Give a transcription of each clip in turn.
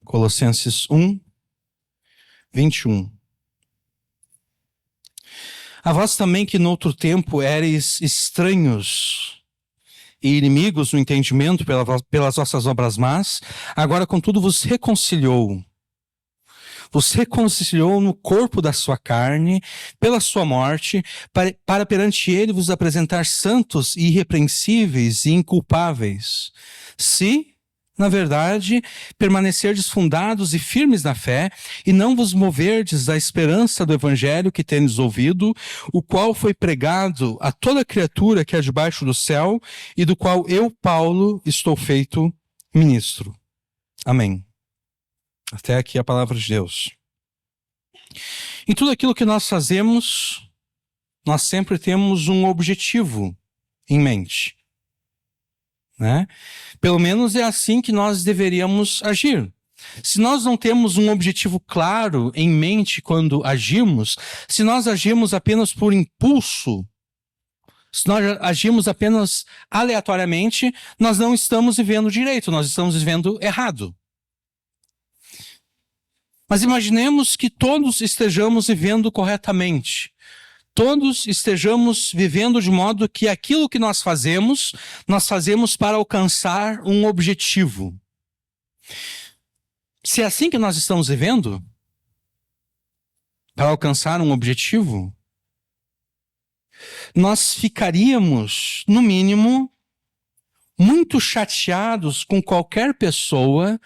Colossenses 1, 21. A vós também que noutro tempo éreis estranhos e inimigos no entendimento pelas vossas obras más, agora contudo vos reconciliou no corpo da sua carne, pela sua morte, para perante ele vos apresentar santos e irrepreensíveis e inculpáveis. Se, na verdade, permanecerdes fundados e firmes na fé, e não vos moverdes da esperança do evangelho que tendes ouvido, o qual foi pregado a toda criatura que é debaixo do céu, e do qual eu, Paulo, estou feito ministro. Amém. Até aqui a palavra de Deus. Em tudo aquilo que nós fazemos, nós sempre temos um objetivo em mente, né? Pelo menos é assim que nós deveríamos agir. Se nós não temos um objetivo claro em mente quando agimos, se nós agimos apenas por impulso, se nós agimos apenas aleatoriamente, nós não estamos vivendo direito, nós estamos vivendo errado. Mas imaginemos que todos estejamos vivendo corretamente. Todos estejamos vivendo de modo que aquilo que nós fazemos para alcançar um objetivo. Se é assim que nós estamos vivendo, para alcançar um objetivo, nós ficaríamos, no mínimo, muito chateados com qualquer pessoa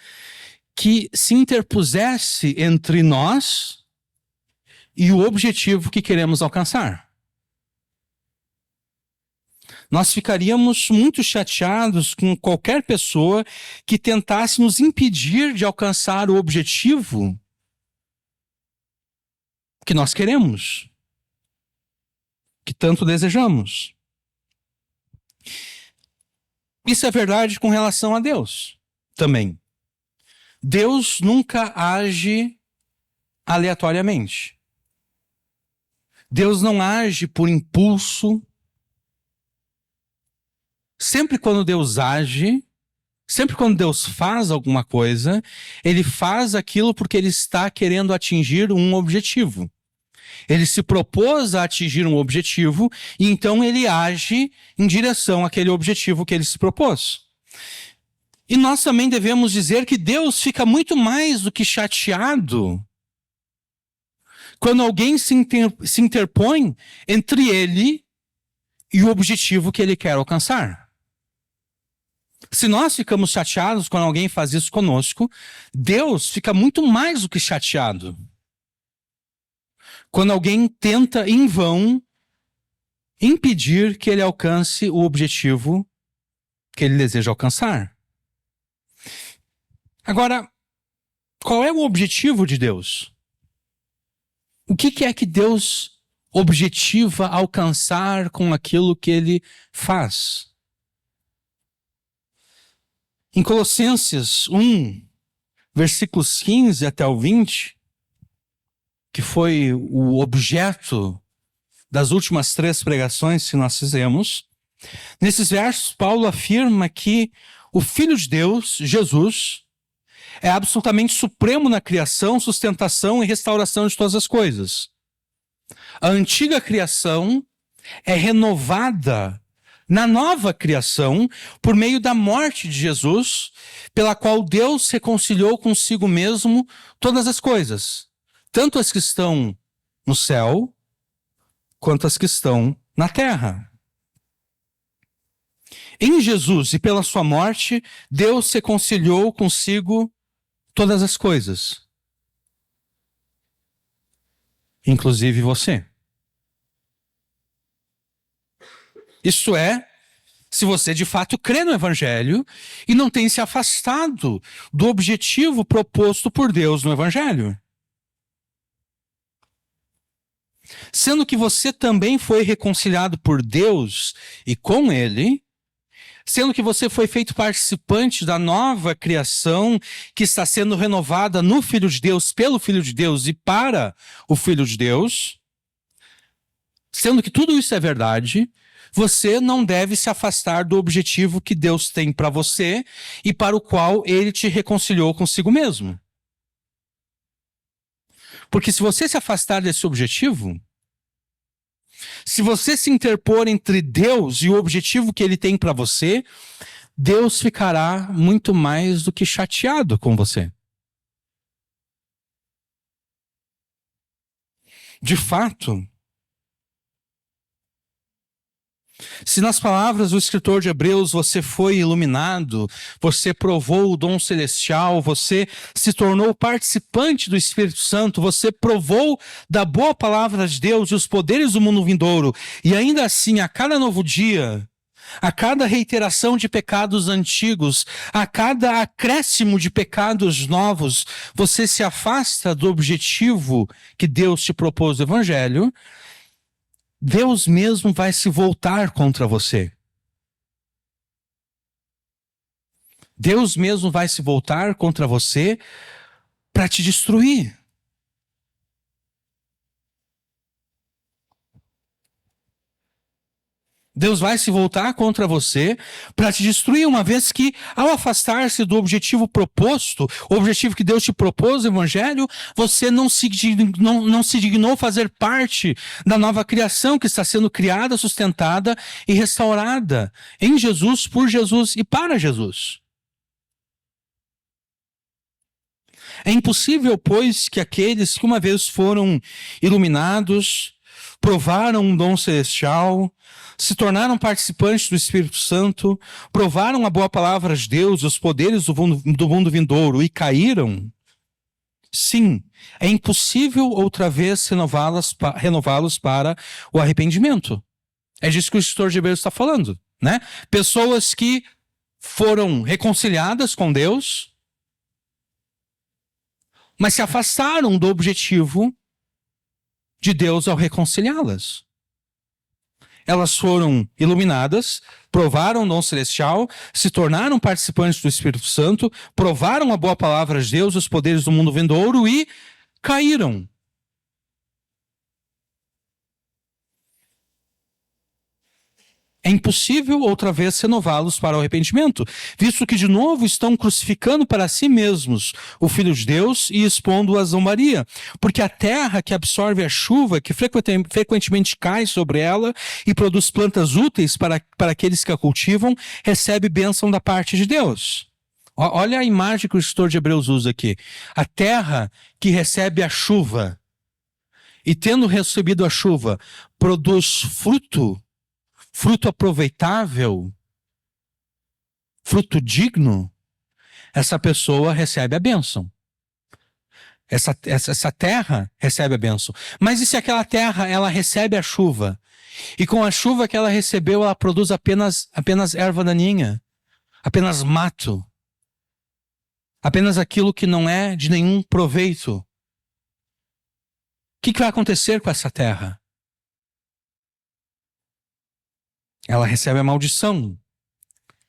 que se interpusesse entre nós e o objetivo que queremos alcançar. Nós ficaríamos muito chateados com qualquer pessoa que tentasse nos impedir de alcançar o objetivo que nós queremos, que tanto desejamos. Isso é verdade com relação a Deus também. Deus nunca age aleatoriamente. Deus não age por impulso. Sempre quando Deus age, sempre quando Deus faz alguma coisa, Ele faz aquilo porque Ele está querendo atingir um objetivo. Ele se propôs a atingir um objetivo e então Ele age em direção àquele objetivo que Ele se propôs. E nós também devemos dizer que Deus fica muito mais do que chateado quando alguém se interpõe entre Ele e o objetivo que Ele quer alcançar. Se nós ficamos chateados quando alguém faz isso conosco, Deus fica muito mais do que chateado quando alguém tenta em vão impedir que Ele alcance o objetivo que Ele deseja alcançar. Agora, qual é o objetivo de Deus? O que é que Deus objetiva alcançar com aquilo que Ele faz? Em Colossenses 1, versículos 15 até o 20, que foi o objeto das últimas 3 pregações que nós fizemos, nesses versos Paulo afirma que o Filho de Deus, Jesus, é absolutamente supremo na criação, sustentação e restauração de todas as coisas. A antiga criação é renovada na nova criação por meio da morte de Jesus, pela qual Deus reconciliou consigo mesmo todas as coisas, tanto as que estão no céu, quanto as que estão na terra. Em Jesus e pela sua morte, Deus reconciliou consigo todas as coisas, inclusive você. Isto é, se você de fato crê no Evangelho e não tem se afastado do objetivo proposto por Deus no Evangelho. Sendo que você também foi reconciliado por Deus e com Ele, sendo que você foi feito participante da nova criação que está sendo renovada no Filho de Deus, pelo Filho de Deus e para o Filho de Deus, sendo que tudo isso é verdade, você não deve se afastar do objetivo que Deus tem para você e para o qual Ele te reconciliou consigo mesmo. Porque se você se afastar desse objetivo, se você se interpor entre Deus e o objetivo que ele tem para você, Deus ficará muito mais do que chateado com você. De fato, se nas palavras do escritor de Hebreus você foi iluminado, você provou o dom celestial, você se tornou participante do Espírito Santo, você provou da boa palavra de Deus e os poderes do mundo vindouro, e ainda assim, a cada novo dia, a cada reiteração de pecados antigos, a cada acréscimo de pecados novos, você se afasta do objetivo que Deus te propôs no Evangelho, Deus mesmo vai se voltar contra você. Deus mesmo vai se voltar contra você para te destruir. Deus vai se voltar contra você para te destruir, uma vez que, ao afastar-se do objetivo proposto, o objetivo que Deus te propôs no Evangelho, você não se dignou fazer parte da nova criação que está sendo criada, sustentada e restaurada em Jesus, por Jesus e para Jesus. É impossível, pois, que aqueles que uma vez foram iluminados, provaram um dom celestial, se tornaram participantes do Espírito Santo, provaram a boa palavra de Deus, os poderes do mundo vindouro e caíram, sim, é impossível outra vez renová-los para o arrependimento. É disso que o escritor de Hebreus está falando, né? Pessoas que foram reconciliadas com Deus, mas se afastaram do objetivo de Deus ao reconciliá-las. Elas foram iluminadas, provaram o dom celestial, se tornaram participantes do Espírito Santo, provaram a boa palavra de Deus, os poderes do mundo vindouro e caíram. É impossível outra vez renová-los para o arrependimento, visto que de novo estão crucificando para si mesmos o Filho de Deus e expondo-o à zombaria. Porque a terra que absorve a chuva, que frequentemente cai sobre ela e produz plantas úteis para aqueles que a cultivam, recebe bênção da parte de Deus. Olha a imagem que o escritor de Hebreus usa aqui. A terra que recebe a chuva e, tendo recebido a chuva, produz fruto aproveitável, fruto digno, essa pessoa recebe a bênção. Essa terra recebe a bênção. Mas e se aquela terra ela recebe a chuva? E com a chuva que ela recebeu, ela produz apenas erva daninha, apenas mato, apenas aquilo que não é de nenhum proveito. O que vai acontecer com essa terra? Ela recebe a maldição,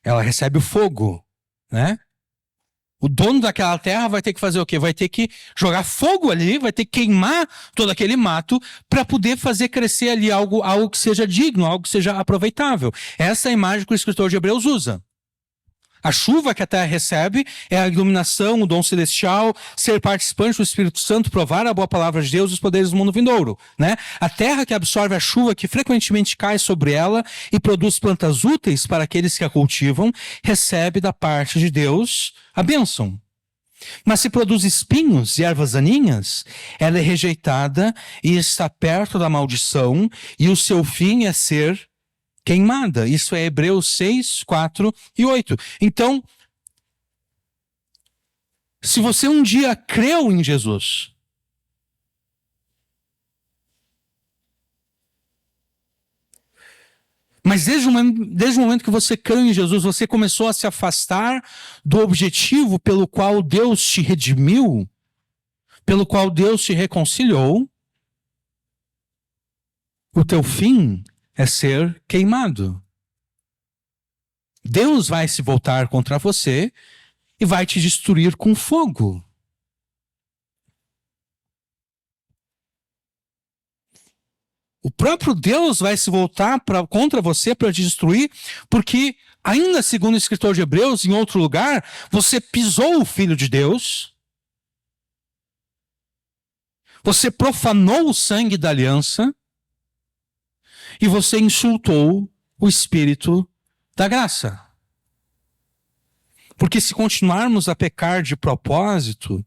ela recebe o fogo, né? O dono daquela terra vai ter que fazer o quê? Vai ter que jogar fogo ali, vai ter que queimar todo aquele mato para poder fazer crescer ali algo que seja digno, algo que seja aproveitável. Essa é a imagem que o escritor de Hebreus usa. A chuva que a terra recebe é a iluminação, o dom celestial, ser participante do Espírito Santo, provar a boa palavra de Deus e os poderes do mundo vindouro, né? A terra que absorve a chuva que frequentemente cai sobre ela e produz plantas úteis para aqueles que a cultivam, recebe da parte de Deus a bênção. Mas se produz espinhos e ervas daninhas, ela é rejeitada e está perto da maldição, e o seu fim é ser queimada. Isso é Hebreus 6, 4 e 8. Então, se você um dia creu em Jesus, mas desde o momento que você creu em Jesus, você começou a se afastar do objetivo pelo qual Deus te redimiu, pelo qual Deus te reconciliou, o teu fim é ser queimado. Deus vai se voltar contra você e vai te destruir com fogo. O próprio Deus vai se voltar contra você para te destruir, porque, ainda segundo o escritor de Hebreus, em outro lugar, você pisou o Filho de Deus, Você profanou o sangue da aliança e você insultou o Espírito da graça. Porque se continuarmos a pecar de propósito,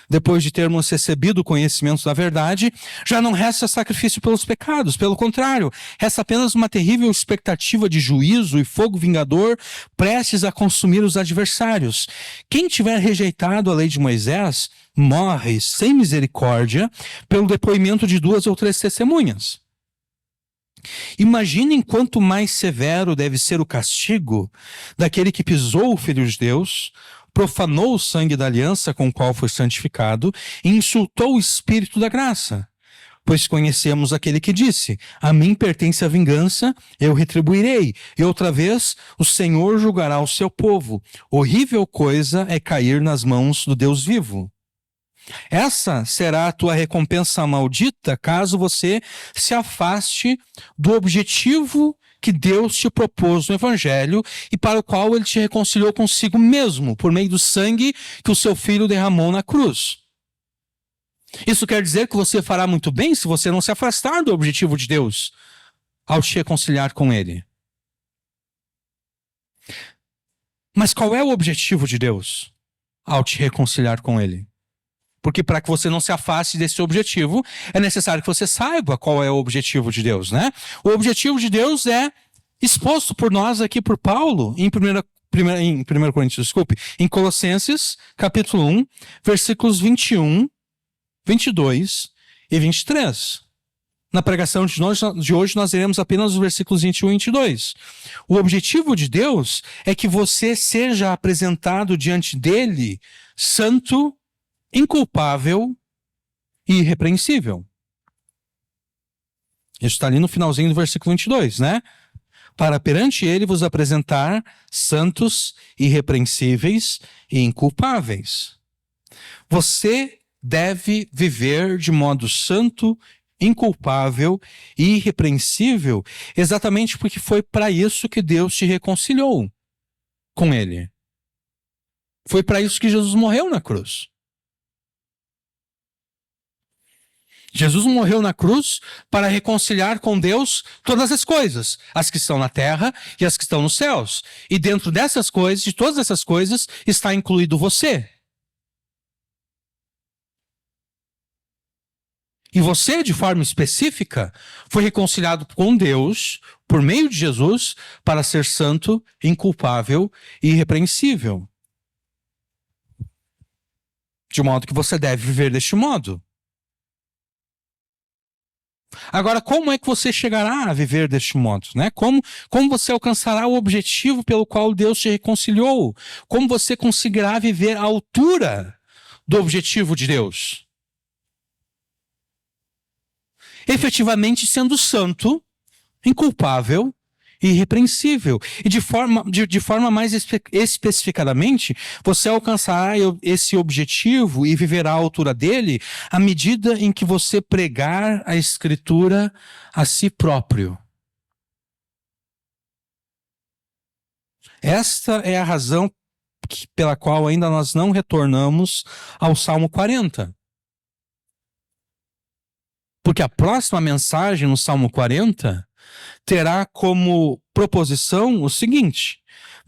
depois de termos recebido o conhecimento da verdade, já não resta sacrifício pelos pecados. Pelo contrário, resta apenas uma terrível expectativa de juízo e fogo vingador prestes a consumir os adversários. Quem tiver rejeitado a lei de Moisés, morre sem misericórdia pelo depoimento de 2 ou 3 testemunhas. Imaginem quanto mais severo deve ser o castigo daquele que pisou o Filho de Deus, profanou o sangue da aliança com o qual foi santificado e insultou o Espírito da graça. Pois conhecemos aquele que disse: a mim pertence a vingança, eu retribuirei. E outra vez, o Senhor julgará o seu povo. Horrível coisa é cair nas mãos do Deus vivo. Essa será a tua recompensa maldita caso você se afaste do objetivo que Deus te propôs no Evangelho e para o qual ele te reconciliou consigo mesmo, por meio do sangue que o seu filho derramou na cruz. Isso quer dizer que você fará muito bem se você não se afastar do objetivo de Deus ao te reconciliar com ele. Mas qual é o objetivo de Deus ao te reconciliar com ele? Porque para que você não se afaste desse objetivo, é necessário que você saiba qual é o objetivo de Deus, né? O objetivo de Deus é exposto por nós aqui por Paulo em 1 Coríntios, em Colossenses, capítulo 1, versículos 21, 22 e 23. Na pregação de hoje nós iremos apenas os versículos 21 e 22. O objetivo de Deus é que você seja apresentado diante dele santo, inculpável e irrepreensível. Isso está ali no finalzinho do versículo 22, né? Para perante ele vos apresentar santos, irrepreensíveis e inculpáveis. Você deve viver de modo santo, inculpável e irrepreensível, exatamente porque foi para isso que Deus te reconciliou com ele. Foi para isso que Jesus morreu na cruz. Jesus morreu na cruz para reconciliar com Deus todas as coisas, as que estão na terra e as que estão nos céus. E dentro dessas coisas, de todas essas coisas, está incluído você. E você, de forma específica, foi reconciliado com Deus por meio de Jesus para ser santo, inculpável e irrepreensível. De modo que você deve viver deste modo. Agora, como é que você chegará a viver deste modo, né? Como você alcançará o objetivo pelo qual Deus te reconciliou? Como você conseguirá viver à altura do objetivo de Deus? Efetivamente sendo santo, inculpável e irrepreensível. E de forma mais especificadamente, você alcançará esse objetivo e viverá à altura dele à medida em que você pregar a Escritura a si próprio. Esta é a razão pela qual ainda nós não retornamos ao Salmo 40. Porque a próxima mensagem no Salmo 40 terá como proposição o seguinte: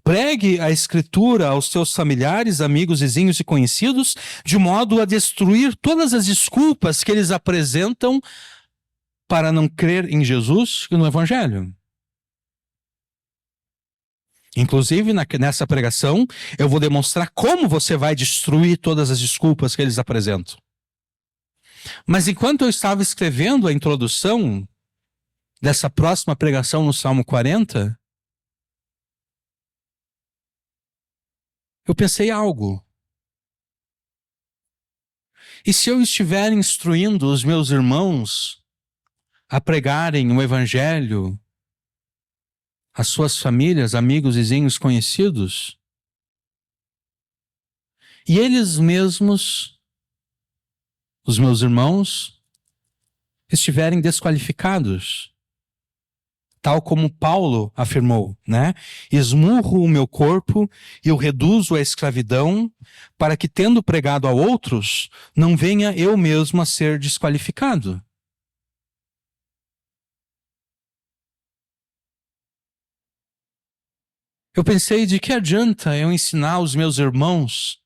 pregue a Escritura aos seus familiares, amigos, vizinhos e conhecidos, de modo a destruir todas as desculpas que eles apresentam para não crer em Jesus e no Evangelho. Inclusive, nessa pregação, eu vou demonstrar como você vai destruir todas as desculpas que eles apresentam. Mas enquanto eu estava escrevendo a introdução dessa próxima pregação no Salmo 40, eu pensei algo. E se eu estiver instruindo os meus irmãos a pregarem o Evangelho às suas famílias, amigos, vizinhos, conhecidos, e eles mesmos, os meus irmãos, estiverem desqualificados, tal como Paulo afirmou, né? Esmurro o meu corpo e o reduzo à escravidão, para que, tendo pregado a outros, não venha eu mesmo a ser desqualificado. Eu pensei, de que adianta eu ensinar os meus irmãos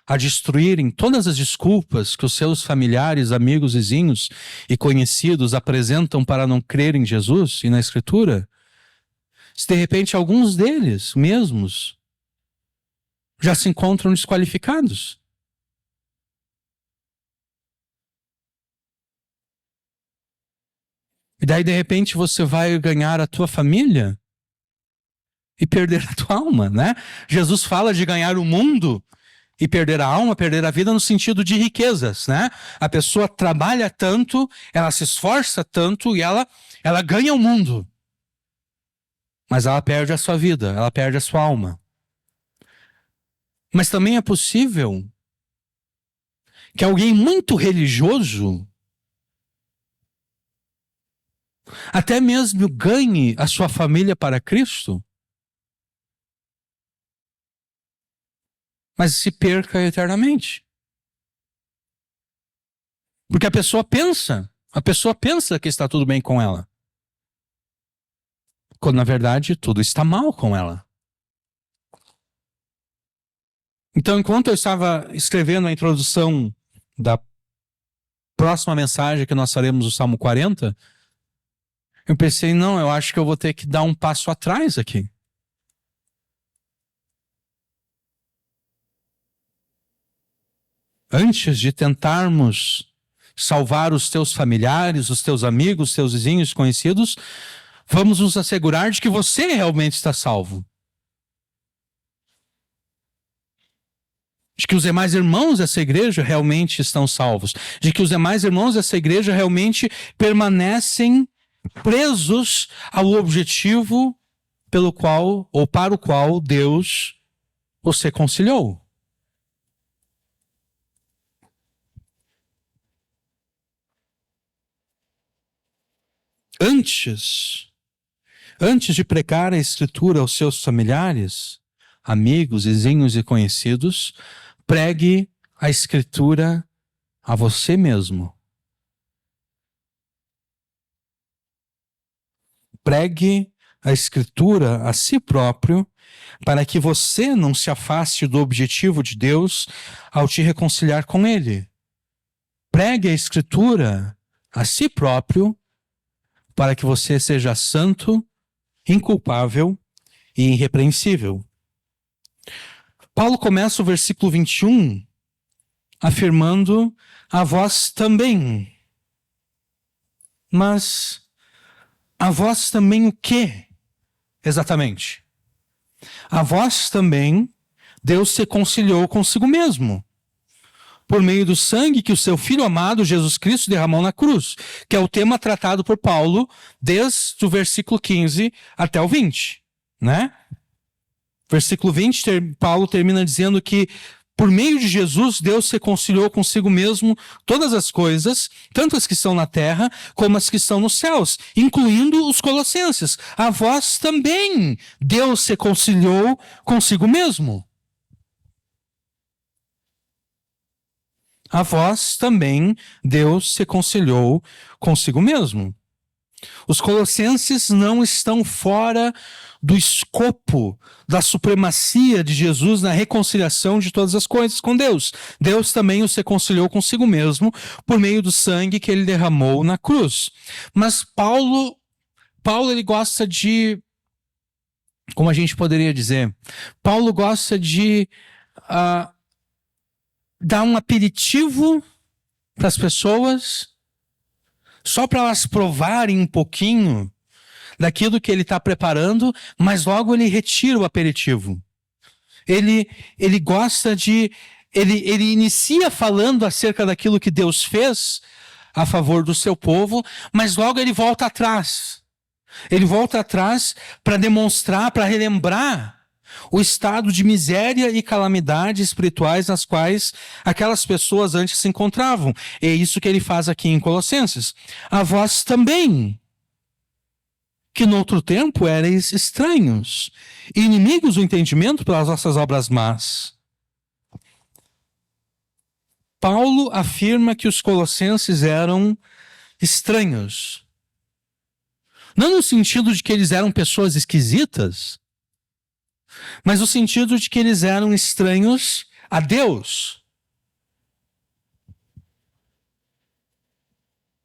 a destruírem todas as desculpas que os seus familiares, amigos, vizinhos e conhecidos apresentam para não crer em Jesus e na Escritura? Se de repente alguns deles mesmos já se encontram desqualificados. E daí de repente você vai ganhar a tua família e perder a tua alma, né? Jesus fala de ganhar o mundo e perder a alma, perder a vida no sentido de riquezas, né? A pessoa trabalha tanto, ela se esforça tanto e ela ganha o mundo. Mas ela perde a sua vida, ela perde a sua alma. Mas também é possível que alguém muito religioso até mesmo ganhe a sua família para Cristo, mas se perca eternamente. Porque a pessoa pensa que está tudo bem com ela, quando na verdade tudo está mal com ela. Então, enquanto eu estava escrevendo a introdução da próxima mensagem que nós faremos no Salmo 40, eu pensei, não, eu acho que eu vou ter que dar um passo atrás aqui. Antes de tentarmos salvar os teus familiares, os teus amigos, os teus vizinhos, conhecidos, vamos nos assegurar de que você realmente está salvo. De que os demais irmãos dessa igreja realmente estão salvos. De que os demais irmãos dessa igreja realmente permanecem presos ao objetivo pelo qual ou para o qual Deus os reconciliou. Antes de pregar a Escritura aos seus familiares, amigos, vizinhos e conhecidos, pregue a Escritura a você mesmo. Pregue a Escritura a si próprio, para que você não se afaste do objetivo de Deus ao te reconciliar com Ele. Pregue a Escritura a si próprio, para que você seja santo, inculpável e irrepreensível. Paulo começa o versículo 21 afirmando: a vós também. Mas a vós também o quê? Exatamente. A vós também Deus se reconciliou consigo mesmo, por meio do sangue que o seu Filho amado, Jesus Cristo, derramou na cruz, que é o tema tratado por Paulo desde o versículo 15 até o 20, né? Versículo 20, Paulo termina dizendo que por meio de Jesus, Deus se reconciliou consigo mesmo todas as coisas, tanto as que estão na terra como as que estão nos céus, incluindo os colossenses. A vós também Deus se reconciliou consigo mesmo. A vós também Deus se reconciliou consigo mesmo. Os colossenses não estão fora do escopo da supremacia de Jesus na reconciliação de todas as coisas com Deus. Deus também os reconciliou consigo mesmo por meio do sangue que ele derramou na cruz. Mas Paulo ele gosta de, como a gente poderia dizer, Paulo gosta de dar um aperitivo para as pessoas, só para elas provarem um pouquinho daquilo que ele está preparando, mas logo ele retira o aperitivo. Ele gosta de... Ele inicia falando acerca daquilo que Deus fez a favor do seu povo, mas logo ele volta atrás. Ele volta atrás para demonstrar, para relembrar o estado de miséria e calamidade espirituais nas quais aquelas pessoas antes se encontravam. É isso que ele faz aqui em Colossenses. A vós também. que no outro tempo erais estranhos, inimigos do entendimento pelas vossas obras más. Paulo afirma que os colossenses eram estranhos. Não no sentido de que eles eram pessoas esquisitas, mas no sentido de que eles eram estranhos a Deus.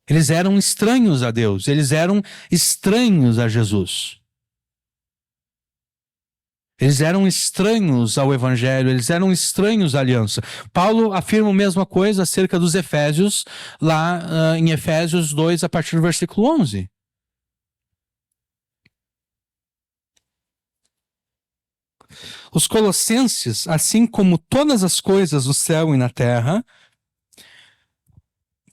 Eles eram estranhos a Deus, eles eram estranhos a Jesus. Eles eram estranhos ao Evangelho, eles eram estranhos à aliança. Paulo afirma a mesma coisa acerca dos Efésios, lá em Efésios 2, a partir do versículo 11. Os colossenses, assim como todas as coisas do céu e na terra,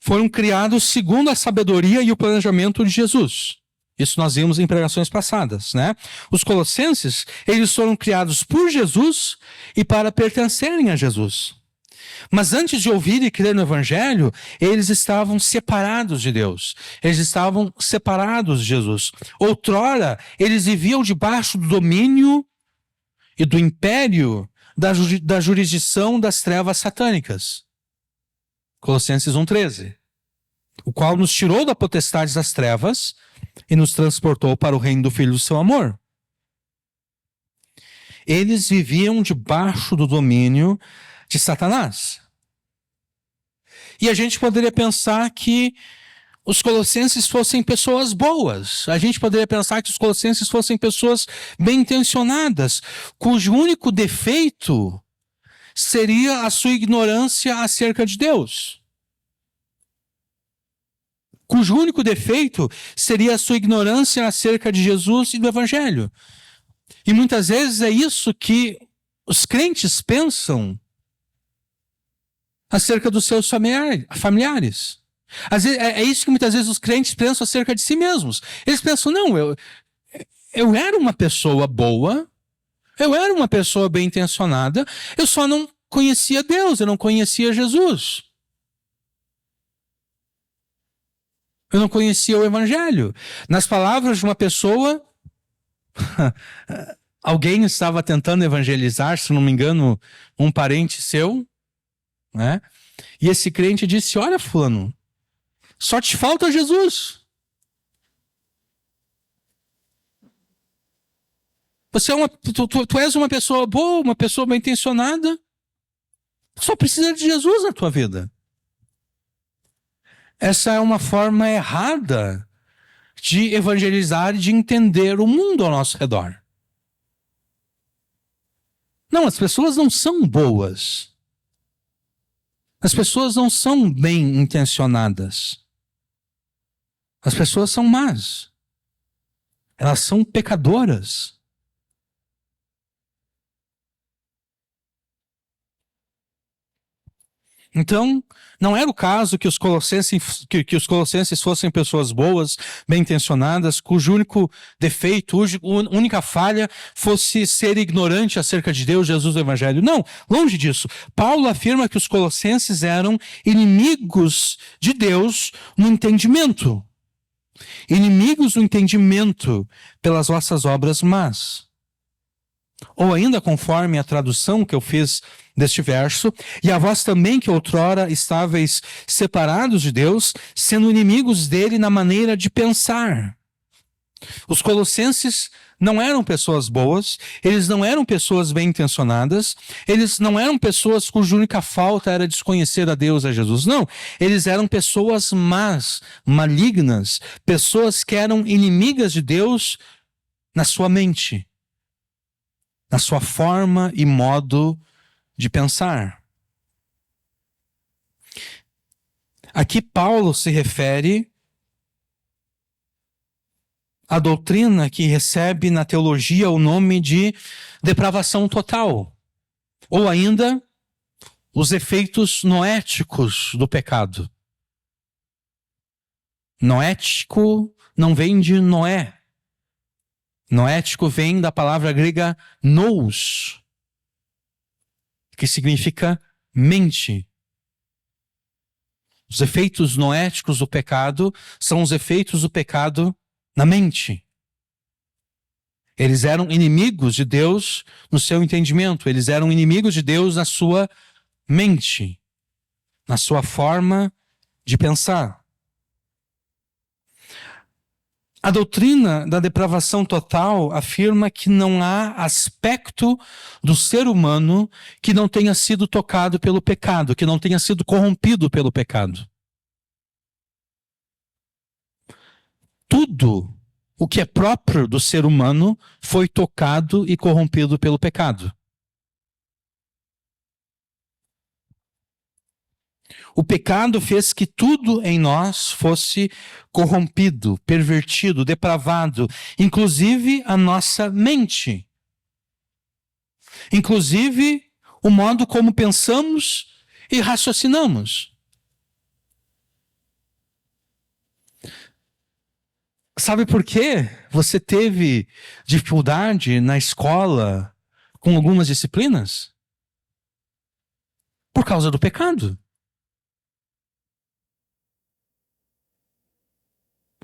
foram criados segundo a sabedoria e o planejamento de Jesus. Isso nós vimos em pregações passadas, né? Os colossenses, eles foram criados por Jesus e para pertencerem a Jesus. Mas antes de ouvir e crer no Evangelho, eles estavam separados de Deus. Eles estavam separados de Jesus. Outrora, eles viviam debaixo do domínio e do império da jurisdição das trevas satânicas. Colossenses 1,13. O qual nos tirou da potestade das trevas e nos transportou para o reino do Filho do seu amor. Eles viviam debaixo do domínio de Satanás. E a gente poderia pensar que os colossenses fossem pessoas boas. A gente poderia pensar que os colossenses fossem pessoas bem intencionadas, cujo único defeito seria a sua ignorância acerca de Deus. Cujo único defeito seria a sua ignorância acerca de Jesus e do Evangelho. E muitas vezes é isso que os crentes pensam acerca dos seus familiares. Às vezes, é isso que muitas vezes os crentes pensam acerca de si mesmos. Eles pensam, não, eu era uma pessoa boa, eu era uma pessoa bem intencionada, eu só não conhecia Deus, eu não conhecia Jesus. Eu não conhecia o Evangelho. Nas palavras de uma pessoa, alguém estava tentando evangelizar, se não me engano, um parente seu, né? E esse crente disse, olha, fulano, só te falta Jesus. Tu és uma pessoa boa, uma pessoa bem intencionada. Só precisa de Jesus na tua vida. Essa é uma forma errada de evangelizar e de entender o mundo ao nosso redor. Não, as pessoas não são boas. As pessoas não são bem intencionadas. As pessoas são más. Elas são pecadoras. Então, não era o caso que os colossenses fossem pessoas boas, bem intencionadas, cujo único defeito, cuja única falha fosse ser ignorante acerca de Deus, Jesus e o Evangelho. Não, longe disso. Paulo afirma que os colossenses eram inimigos de Deus no entendimento. Inimigos do entendimento pelas vossas obras más. Ou ainda conforme a tradução que eu fiz deste verso, e a vós também que outrora estáveis separados de Deus, sendo inimigos dele na maneira de pensar. Os colossenses não eram pessoas boas, eles não eram pessoas bem intencionadas, eles não eram pessoas cuja única falta era desconhecer a Deus, a Jesus. Não, eles eram pessoas más, malignas, pessoas que eram inimigas de Deus na sua mente, na sua forma e modo de pensar. Aqui Paulo se refere à doutrina que recebe na teologia o nome de depravação total, ou ainda os efeitos noéticos do pecado. Noético não vem de Noé. Noético vem da palavra grega nous, que significa mente. Os efeitos noéticos do pecado são os efeitos do pecado na mente. Eles eram inimigos de Deus no seu entendimento, eles eram inimigos de Deus na sua mente, na sua forma de pensar. A doutrina da depravação total afirma que não há aspecto do ser humano que não tenha sido tocado pelo pecado, que não tenha sido corrompido pelo pecado. Tudo o que é próprio do ser humano foi tocado e corrompido pelo pecado. O pecado fez que tudo em nós fosse corrompido, pervertido, depravado, inclusive a nossa mente. Inclusive o modo como pensamos e raciocinamos. Sabe por quê? Você teve dificuldade na escola com algumas disciplinas? Por causa do pecado.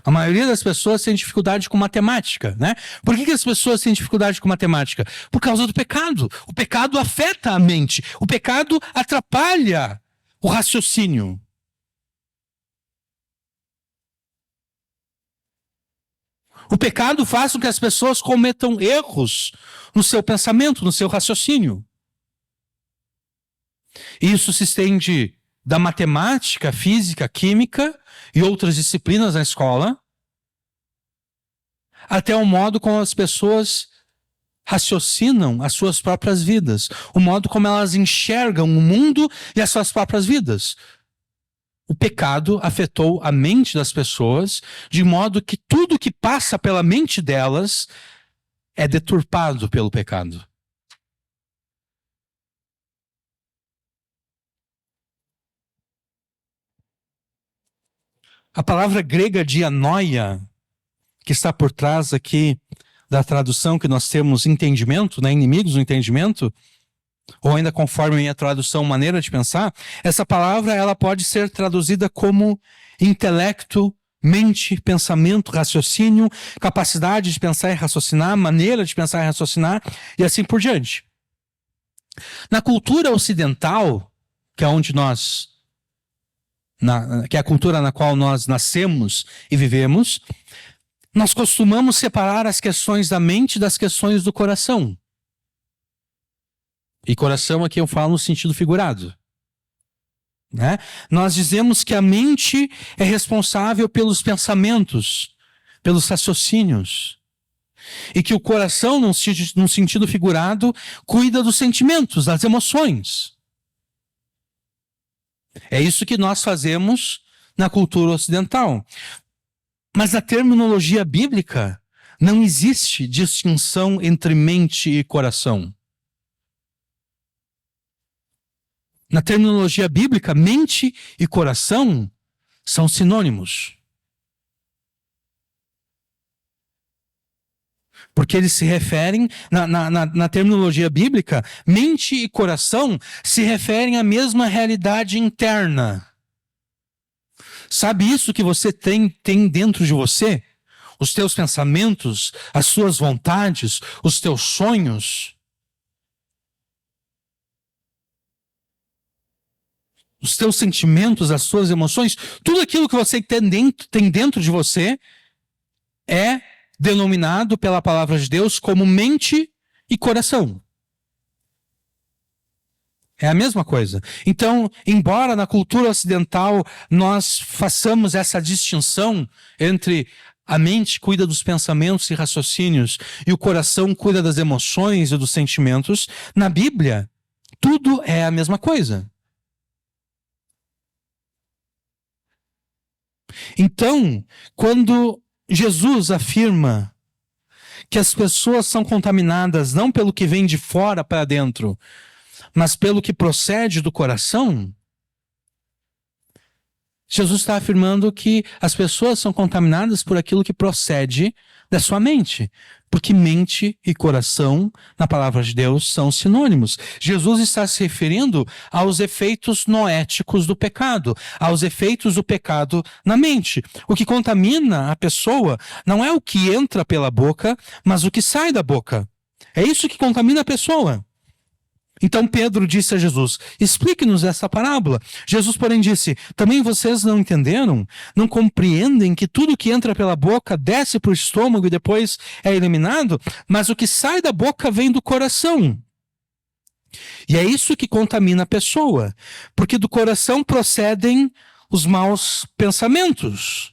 A maioria das pessoas tem dificuldade com matemática, né? Por que as pessoas têm dificuldade com matemática? Por causa do pecado. O pecado afeta a mente. O pecado atrapalha o raciocínio. O pecado faz com que as pessoas cometam erros no seu pensamento, no seu raciocínio. E isso se estende da matemática, física, química e outras disciplinas na escola, até o modo como as pessoas raciocinam as suas próprias vidas, o modo como elas enxergam o mundo e as suas próprias vidas. O pecado afetou a mente das pessoas, de modo que tudo que passa pela mente delas é deturpado pelo pecado. A palavra grega dianoia, que está por trás aqui da tradução que nós temos entendimento, né, inimigos do entendimento, ou ainda conforme a minha tradução, maneira de pensar, essa palavra ela pode ser traduzida como intelecto, mente, pensamento, raciocínio, capacidade de pensar e raciocinar, maneira de pensar e raciocinar, e assim por diante. Na cultura ocidental, que é onde que é a cultura na qual nós nascemos e vivemos, nós costumamos separar as questões da mente das questões do coração. E coração aqui eu falo no sentido figurado. Né? Nós dizemos que a mente é responsável pelos pensamentos, pelos raciocínios. E que o coração, num sentido figurado, cuida dos sentimentos, das emoções. É isso que nós fazemos na cultura ocidental. Mas na terminologia bíblica, não existe distinção entre mente e coração. Na terminologia bíblica, mente e coração são sinônimos. Porque eles se referem, na terminologia bíblica, mente e coração se referem à mesma realidade interna. Sabe isso que você tem dentro de você? Os teus pensamentos, as suas vontades, os teus sonhos. Os teus sentimentos, as suas emoções, tudo aquilo que você tem dentro de você é denominado pela palavra de Deus como mente e coração. É a mesma coisa. Então, embora na cultura ocidental nós façamos essa distinção entre a mente cuida dos pensamentos e raciocínios e o coração cuida das emoções e dos sentimentos, na Bíblia tudo é a mesma coisa. Então, quando Jesus afirma que as pessoas são contaminadas não pelo que vem de fora para dentro, mas pelo que procede do coração, Jesus está afirmando que as pessoas são contaminadas por aquilo que procede da sua mente, Porque mente e coração, na palavra de Deus, são sinônimos. Jesus está se referindo aos efeitos noéticos do pecado, aos efeitos do pecado na mente. O que contamina a pessoa não é o que entra pela boca, mas o que sai da boca. É isso que contamina a pessoa. Então Pedro disse a Jesus: explique-nos essa parábola. Jesus, porém, disse: também vocês não entenderam? Não compreendem que tudo que entra pela boca desce para o estômago e depois é eliminado? Mas o que sai da boca vem do coração. E é isso que contamina a pessoa, porque do coração procedem os maus pensamentos,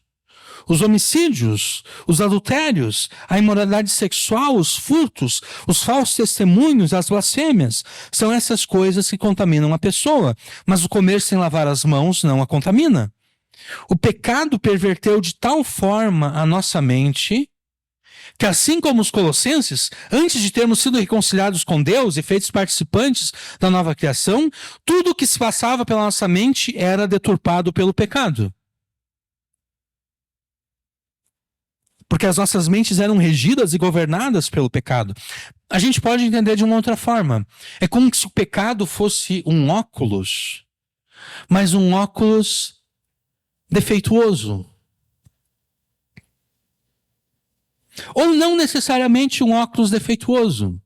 os homicídios, os adultérios, a imoralidade sexual, os furtos, os falsos testemunhos, as blasfêmias. São essas coisas que contaminam a pessoa, mas o comer sem lavar as mãos não a contamina. O pecado perverteu de tal forma a nossa mente que, assim como os colossenses, antes de termos sido reconciliados com Deus e feitos participantes da nova criação, tudo o que se passava pela nossa mente era deturpado pelo pecado. Porque as nossas mentes eram regidas e governadas pelo pecado. A gente pode entender de uma outra forma. É como se o pecado fosse um óculos, mas um óculos defeituoso. Ou não necessariamente um óculos defeituoso.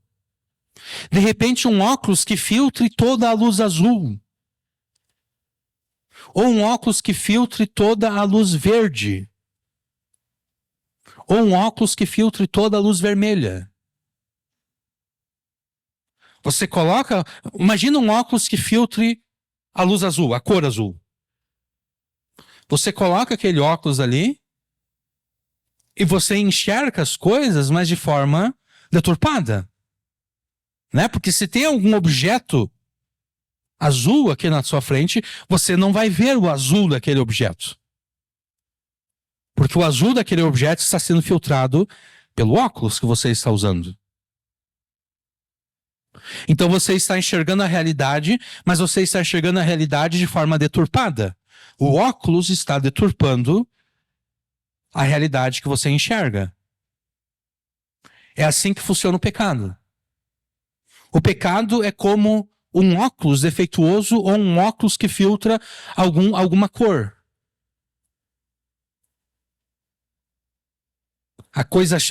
De repente, um óculos que filtre toda a luz azul. Ou um óculos que filtre toda a luz verde. Ou um óculos que filtre toda a luz vermelha. Você imagina um óculos que filtre a luz azul, a cor azul. Você coloca aquele óculos ali e você enxerga as coisas, mas de forma deturpada. Né? Porque se tem algum objeto azul aqui na sua frente, você não vai ver o azul daquele objeto. Porque o azul daquele objeto está sendo filtrado pelo óculos que você está usando. Então você está enxergando a realidade, mas você está enxergando a realidade de forma deturpada. O óculos está deturpando a realidade que você enxerga. É assim que funciona o pecado. O pecado é como um óculos defeituoso ou um óculos que filtra alguma cor.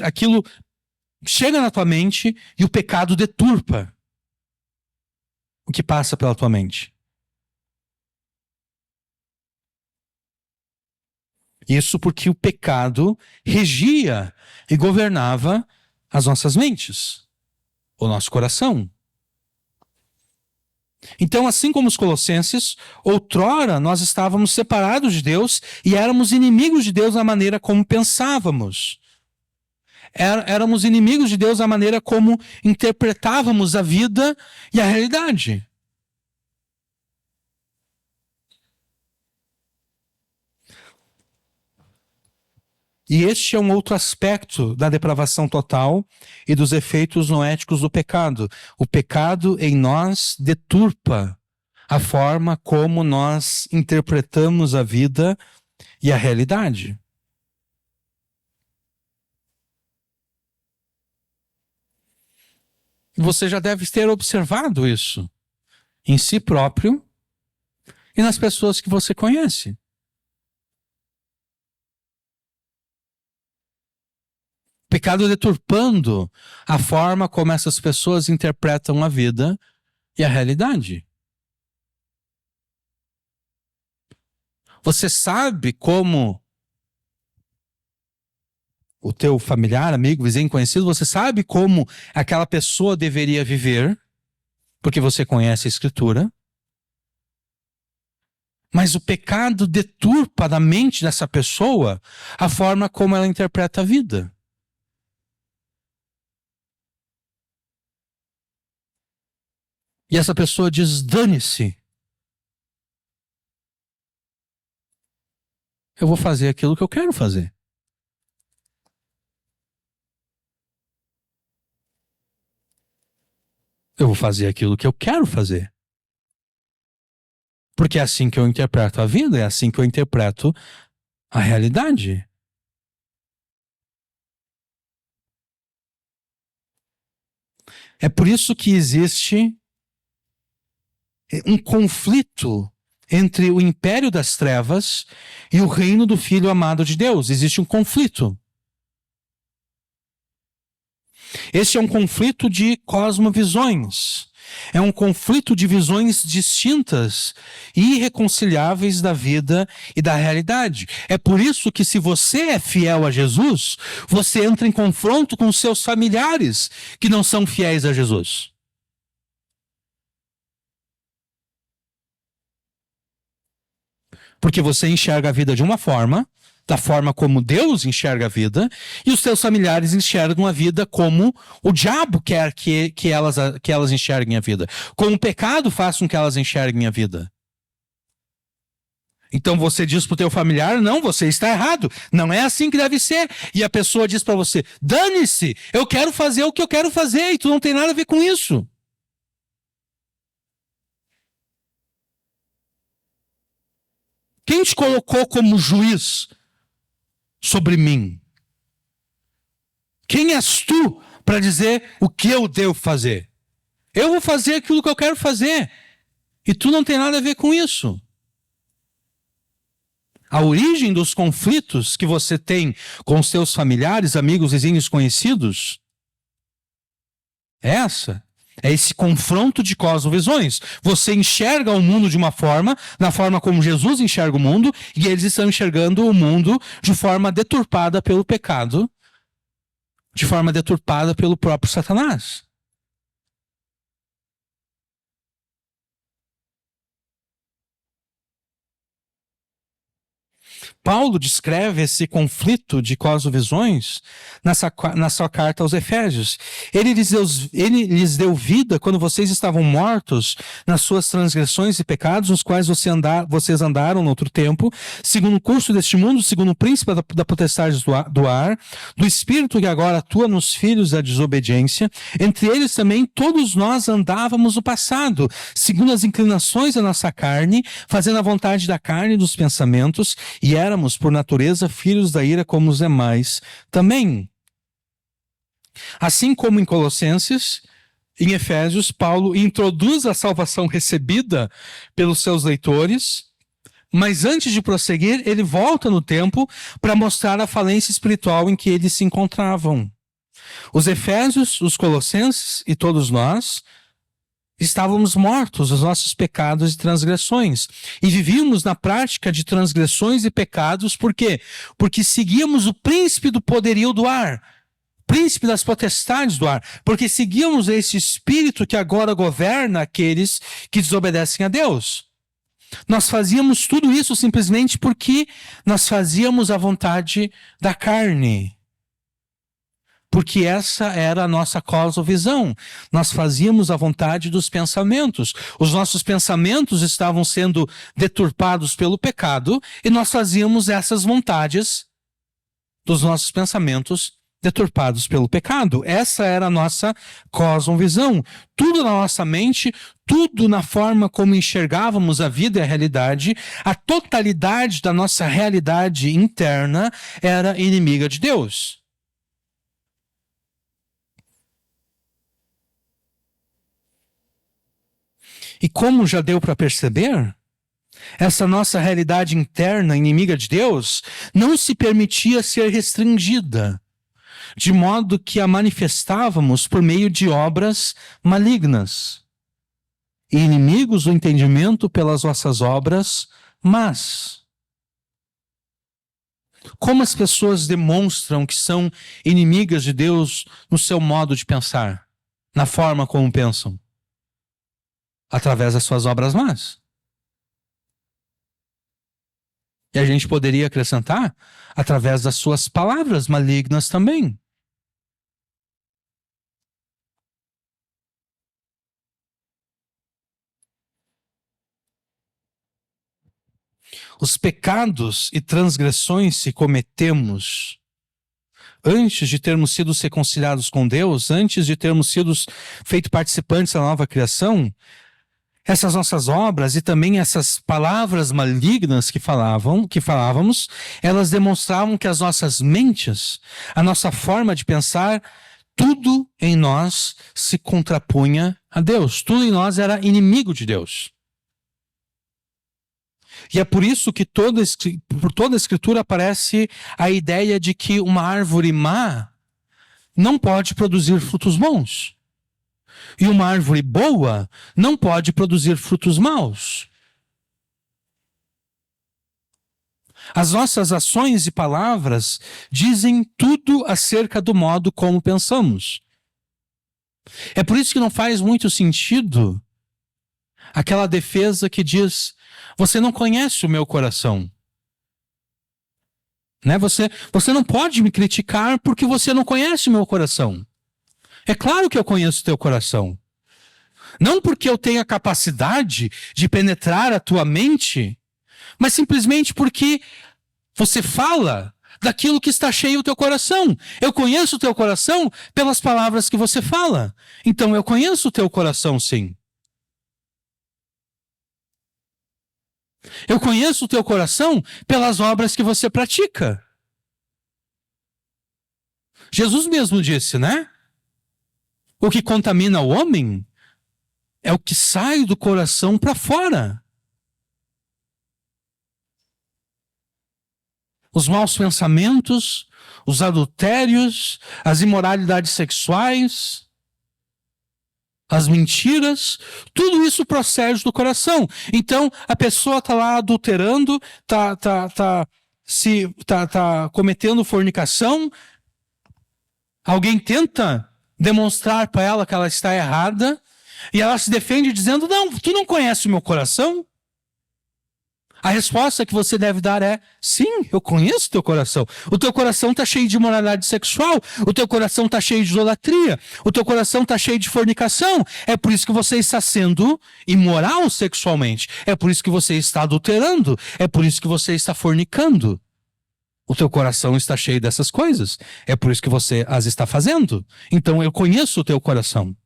Aquilo chega na tua mente e o pecado deturpa o que passa pela tua mente. Isso porque o pecado regia e governava as nossas mentes, o nosso coração. Então, assim como os colossenses, outrora nós estávamos separados de Deus e éramos inimigos de Deus na maneira como pensávamos. Éramos inimigos de Deus na maneira como interpretávamos a vida e a realidade. E este é um outro aspecto da depravação total e dos efeitos noéticos do pecado. O pecado em nós deturpa a forma como nós interpretamos a vida e a realidade. Você já deve ter observado isso em si próprio e nas pessoas que você conhece. Pecado deturpando a forma como essas pessoas interpretam a vida e a realidade. Você sabe como o teu familiar, amigo, vizinho, conhecido, você sabe como aquela pessoa deveria viver, porque você conhece a Escritura. Mas o pecado deturpa da mente dessa pessoa a forma como ela interpreta a vida. E essa pessoa diz: dane-se. Eu vou fazer aquilo que eu quero fazer. Eu vou fazer aquilo que eu quero fazer. Porque é assim que eu interpreto a vida, é assim que eu interpreto a realidade. É por isso que existe um conflito entre o império das trevas e o reino do Filho amado de Deus. Existe um conflito. Esse é um conflito de cosmovisões. É um conflito de visões distintas e irreconciliáveis da vida e da realidade. É por isso que, se você é fiel a Jesus, você entra em confronto com seus familiares que não são fiéis a Jesus. Porque você enxerga a vida de uma forma, da forma como Deus enxerga a vida, e os seus familiares enxergam a vida como o diabo quer que elas enxerguem a vida. Como o pecado faz com que elas enxerguem a vida. Então você diz pro teu familiar, não, você está errado, não é assim que deve ser. E a pessoa diz para você, dane-se, eu quero fazer o que eu quero fazer, e tu não tem nada a ver com isso. Quem te colocou como juiz sobre mim? Quem és tu para dizer o que eu devo fazer? Eu vou fazer aquilo que eu quero fazer. E tu não tem nada a ver com isso. A origem dos conflitos que você tem com seus familiares, amigos, vizinhos, conhecidos, é essa. É esse confronto de cosmovisões. Você enxerga o mundo de uma forma, na forma como Jesus enxerga o mundo, e eles estão enxergando o mundo de forma deturpada pelo pecado, de forma deturpada pelo próprio Satanás. Paulo descreve esse conflito de cosmovisões na sua carta aos Efésios. Ele lhes deu vida quando vocês estavam mortos nas suas transgressões e pecados, nos quais vocês andaram no outro tempo, segundo o curso deste mundo, segundo o príncipe da potestade do ar, do espírito que agora atua nos filhos da desobediência. Entre eles também todos nós andávamos no passado, segundo as inclinações da nossa carne, fazendo a vontade da carne e dos pensamentos, e éramos, por natureza, filhos da ira como os demais também. Assim como em Colossenses, em Efésios, Paulo introduz a salvação recebida pelos seus leitores, mas antes de prosseguir, ele volta no tempo para mostrar a falência espiritual em que eles se encontravam. Os Efésios, os Colossenses e todos nós estávamos mortos nos nossos pecados e transgressões. E vivíamos na prática de transgressões e pecados, por quê? Porque seguíamos o príncipe do poderio do ar, príncipe das potestades do ar, porque seguíamos esse espírito que agora governa aqueles que desobedecem a Deus. Nós fazíamos tudo isso simplesmente porque nós fazíamos a vontade da carne. Porque essa era a nossa cosmovisão. Nós fazíamos a vontade dos pensamentos. Os nossos pensamentos estavam sendo deturpados pelo pecado e nós fazíamos essas vontades dos nossos pensamentos deturpados pelo pecado. Essa era a nossa cosmovisão. Tudo na nossa mente, tudo na forma como enxergávamos a vida e a realidade, a totalidade da nossa realidade interna era inimiga de Deus. E como já deu para perceber, essa nossa realidade interna, inimiga de Deus, não se permitia ser restringida, de modo que a manifestávamos por meio de obras malignas. E inimigos do entendimento pelas vossas obras, mas como as pessoas demonstram que são inimigas de Deus no seu modo de pensar, na forma como pensam? Através das suas obras más. E a gente poderia acrescentar através das suas palavras malignas também. Os pecados e transgressões que cometemos antes de termos sido reconciliados com Deus, antes de termos sido feito participantes da nova criação, essas nossas obras e também essas palavras malignas que falávamos, elas demonstravam que as nossas mentes, a nossa forma de pensar, tudo em nós se contrapunha a Deus. Tudo em nós era inimigo de Deus. E é por isso que por toda a Escritura aparece a ideia de que uma árvore má não pode produzir frutos bons. E uma árvore boa não pode produzir frutos maus. As nossas ações e palavras dizem tudo acerca do modo como pensamos. É por isso que não faz muito sentido aquela defesa que diz: você não conhece o meu coração. Né? Você não pode me criticar porque você não conhece o meu coração. É claro que eu conheço o teu coração. Não porque eu tenha capacidade de penetrar a tua mente, mas simplesmente porque você fala daquilo que está cheio do teu coração. Eu conheço o teu coração pelas palavras que você fala. Então eu conheço o teu coração, sim. Eu conheço o teu coração pelas obras que você pratica. Jesus mesmo disse, né? O que contamina o homem é o que sai do coração para fora. Os maus pensamentos, os adultérios, as imoralidades sexuais, as mentiras, tudo isso procede do coração. Então, a pessoa está lá adulterando, está cometendo fornicação, alguém tenta demonstrar para ela que ela está errada, e ela se defende dizendo: não, tu não conhece o meu coração? A resposta que você deve dar é: sim, eu conheço o teu coração. O teu coração está cheio de imoralidade sexual, o teu coração está cheio de idolatria, o teu coração está cheio de fornicação. É por isso que você está sendo imoral sexualmente. É por isso que você está adulterando. É por isso que você está fornicando. O teu coração está cheio dessas coisas. É por isso que você as está fazendo. Então eu conheço o teu coração.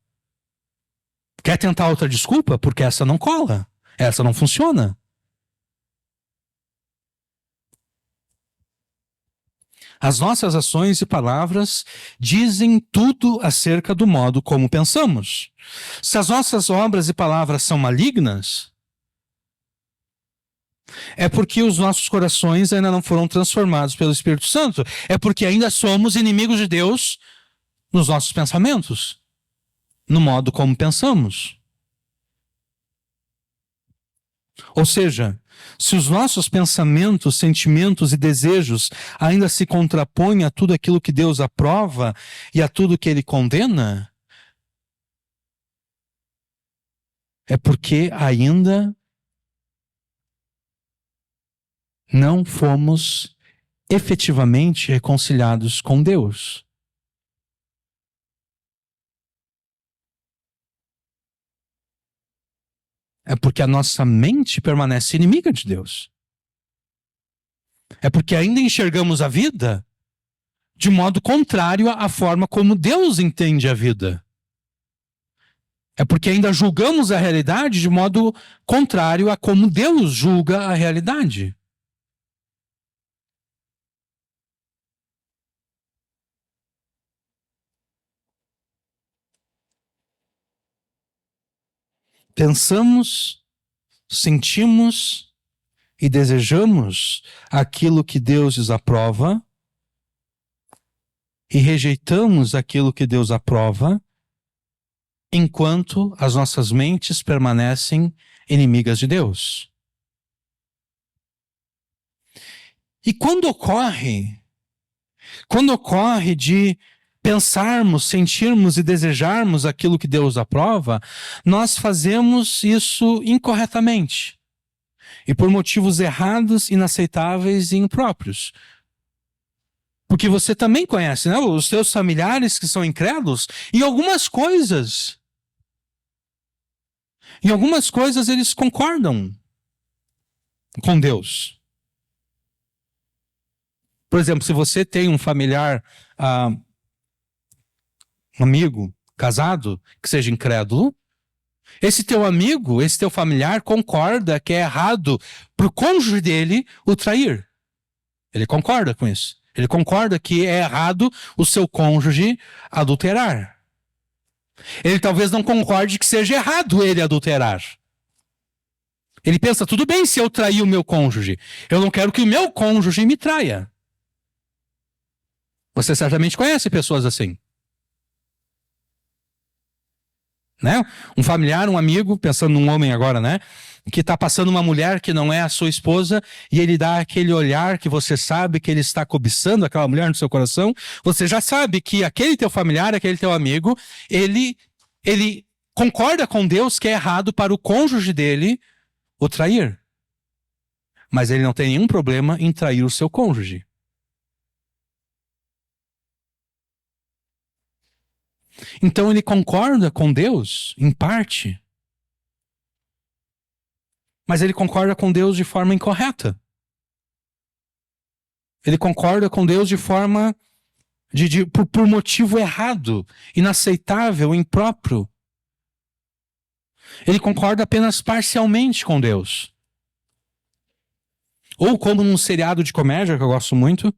Quer tentar outra desculpa? Porque essa não cola. Essa não funciona. As nossas ações e palavras dizem tudo acerca do modo como pensamos. Se as nossas obras e palavras são malignas, é porque os nossos corações ainda não foram transformados pelo Espírito Santo. É porque ainda somos inimigos de Deus nos nossos pensamentos, no modo como pensamos. Ou seja, se os nossos pensamentos, sentimentos e desejos ainda se contrapõem a tudo aquilo que Deus aprova e a tudo que Ele condena, é porque ainda não fomos efetivamente reconciliados com Deus. É porque a nossa mente permanece inimiga de Deus. É porque ainda enxergamos a vida de modo contrário à forma como Deus entende a vida. É porque ainda julgamos a realidade de modo contrário a como Deus julga a realidade. Pensamos, sentimos e desejamos aquilo que Deus desaprova e rejeitamos aquilo que Deus aprova, enquanto as nossas mentes permanecem inimigas de Deus. E quando ocorre de pensarmos, sentirmos e desejarmos aquilo que Deus aprova, nós fazemos isso incorretamente e por motivos errados, inaceitáveis e impróprios. Porque você também conhece, né? Os seus familiares que são incrédulos, em algumas coisas eles concordam com Deus. Por exemplo, se você tem um familiar, um amigo casado que seja incrédulo, esse teu amigo, esse teu familiar concorda que é errado para o cônjuge dele o trair. Ele concorda com isso. Ele concorda que é errado o seu cônjuge adulterar. Ele talvez não concorde que seja errado ele adulterar. Ele pensa, tudo bem se eu trair o meu cônjuge. Eu não quero que o meu cônjuge me traia. Você certamente conhece pessoas assim. Né? Um familiar, um amigo, pensando num homem agora, né? Que está passando uma mulher que não é a sua esposa e ele dá aquele olhar que você sabe que ele está cobiçando aquela mulher no seu coração. Você já sabe que aquele teu familiar, aquele teu amigo, ele concorda com Deus que é errado para o cônjuge dele o trair. Mas ele não tem nenhum problema em trair o seu cônjuge. Então ele concorda com Deus, em parte, mas ele concorda com Deus de forma incorreta. Ele concorda com Deus de forma, por motivo errado, inaceitável, impróprio. Ele concorda apenas parcialmente com Deus. Ou como num seriado de comédia que eu gosto muito,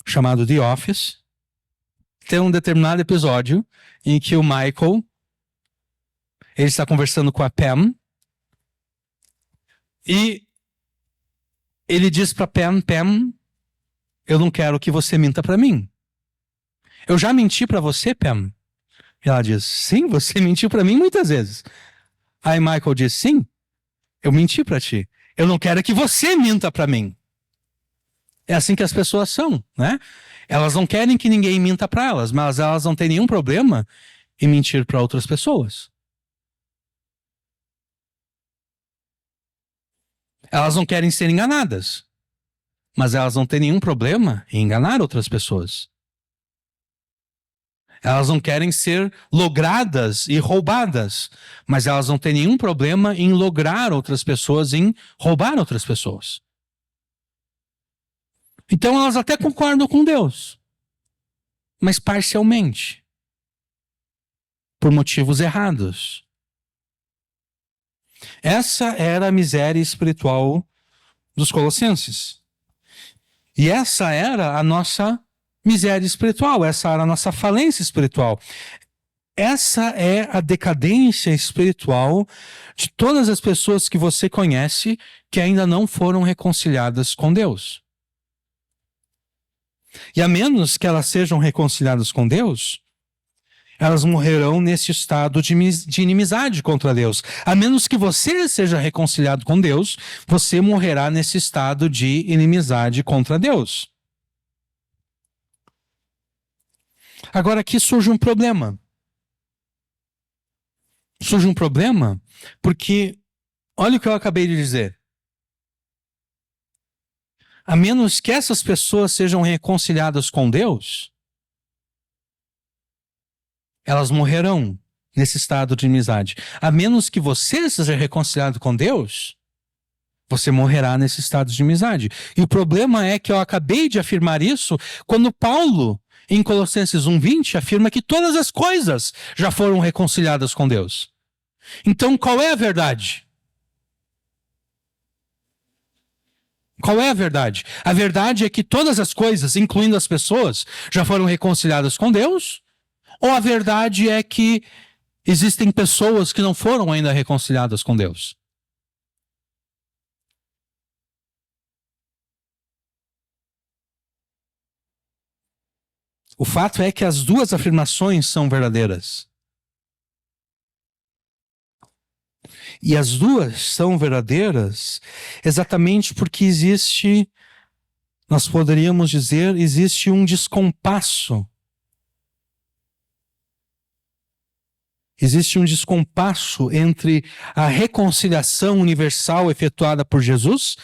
chamado The Office, tem um determinado episódio em que o Michael, ele está conversando com a Pam, e ele diz para Pam, eu não quero que você minta para mim. Eu já menti para você, Pam? E ela diz, sim, você mentiu para mim muitas vezes. Aí Michael diz, sim, eu menti para ti. Eu não quero que você minta para mim. É assim que as pessoas são, né? Elas não querem que ninguém minta para elas, mas elas não têm nenhum problema em mentir para outras pessoas. Elas não querem ser enganadas, mas elas não têm nenhum problema em enganar outras pessoas. Elas não querem ser logradas e roubadas, mas elas não têm nenhum problema em lograr outras pessoas, em roubar outras pessoas. Então elas até concordam com Deus, mas parcialmente, por motivos errados. Essa era a miséria espiritual dos colossenses. E essa era a nossa miséria espiritual, essa era a nossa falência espiritual. Essa é a decadência espiritual de todas as pessoas que você conhece que ainda não foram reconciliadas com Deus. E a menos que elas sejam reconciliadas com Deus, elas morrerão nesse estado de inimizade contra Deus. A menos que você seja reconciliado com Deus, você morrerá nesse estado de inimizade contra Deus. Agora aqui surge um problema. Surge um problema porque, olha o que eu acabei de dizer. A menos que essas pessoas sejam reconciliadas com Deus, elas morrerão nesse estado de inimizade. A menos que você seja reconciliado com Deus, você morrerá nesse estado de inimizade. E o problema é que eu acabei de afirmar isso quando Paulo, em Colossenses 1:20, afirma que todas as coisas já foram reconciliadas com Deus. Então, qual é a verdade? Qual é a verdade? A verdade é que todas as coisas, incluindo as pessoas, já foram reconciliadas com Deus? Ou a verdade é que existem pessoas que não foram ainda reconciliadas com Deus? O fato é que as duas afirmações são verdadeiras. E as duas são verdadeiras exatamente porque nós poderíamos dizer, existe um descompasso. Existe um descompasso entre a reconciliação universal efetuada por Jesus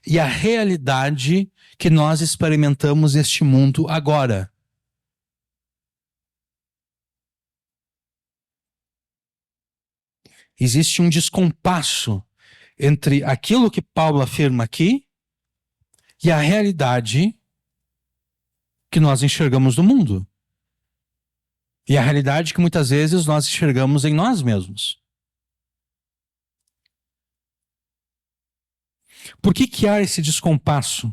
e a realidade que nós experimentamos neste mundo agora. Existe um descompasso entre aquilo que Paulo afirma aqui e a realidade que nós enxergamos no mundo. E a realidade que muitas vezes nós enxergamos em nós mesmos. Por que há esse descompasso?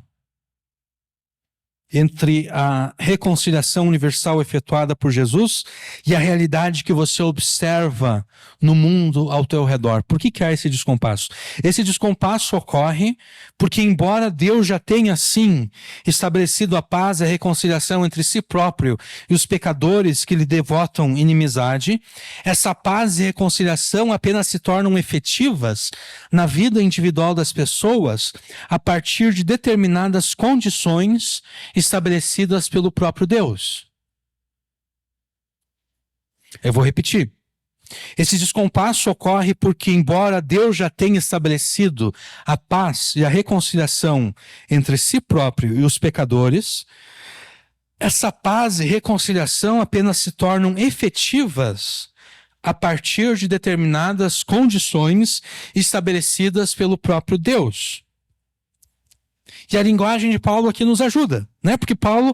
entre a reconciliação universal efetuada por Jesus e a realidade que você observa no mundo ao teu redor. Por que há esse descompasso? Esse descompasso ocorre porque, embora Deus já tenha, sim, estabelecido a paz e a reconciliação entre si próprio e os pecadores que lhe devotam inimizade, essa paz e reconciliação apenas se tornam efetivas na vida individual das pessoas a partir de determinadas condições estabelecidas pelo próprio Deus. Eu vou repetir. Esse descompasso ocorre porque, embora Deus já tenha estabelecido a paz e a reconciliação entre si próprio e os pecadores, essa paz e reconciliação apenas se tornam efetivas a partir de determinadas condições estabelecidas pelo próprio Deus. E a linguagem de Paulo aqui nos ajuda, né? Porque Paulo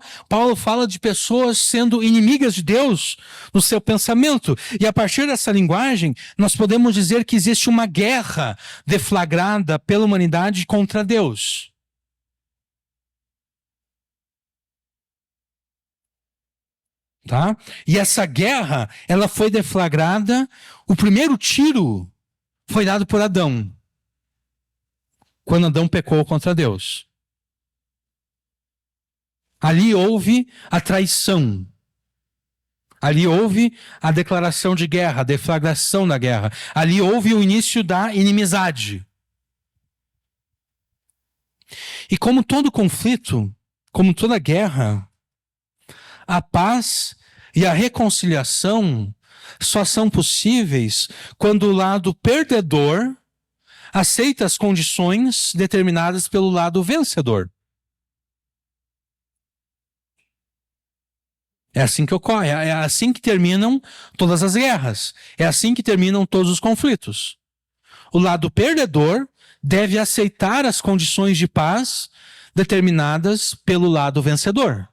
fala de pessoas sendo inimigas de Deus no seu pensamento. E a partir dessa linguagem, nós podemos dizer que existe uma guerra deflagrada pela humanidade contra Deus. Tá? E essa guerra, ela foi deflagrada, o primeiro tiro foi dado por Adão, quando Adão pecou contra Deus. Ali houve a traição. Ali houve a declaração de guerra, a deflagração da guerra. Ali houve o início da inimizade. E como todo conflito, como toda guerra, a paz e a reconciliação só são possíveis quando o lado perdedor aceita as condições determinadas pelo lado vencedor. É assim que ocorre, é assim que terminam todas as guerras, é assim que terminam todos os conflitos. O lado perdedor deve aceitar as condições de paz determinadas pelo lado vencedor.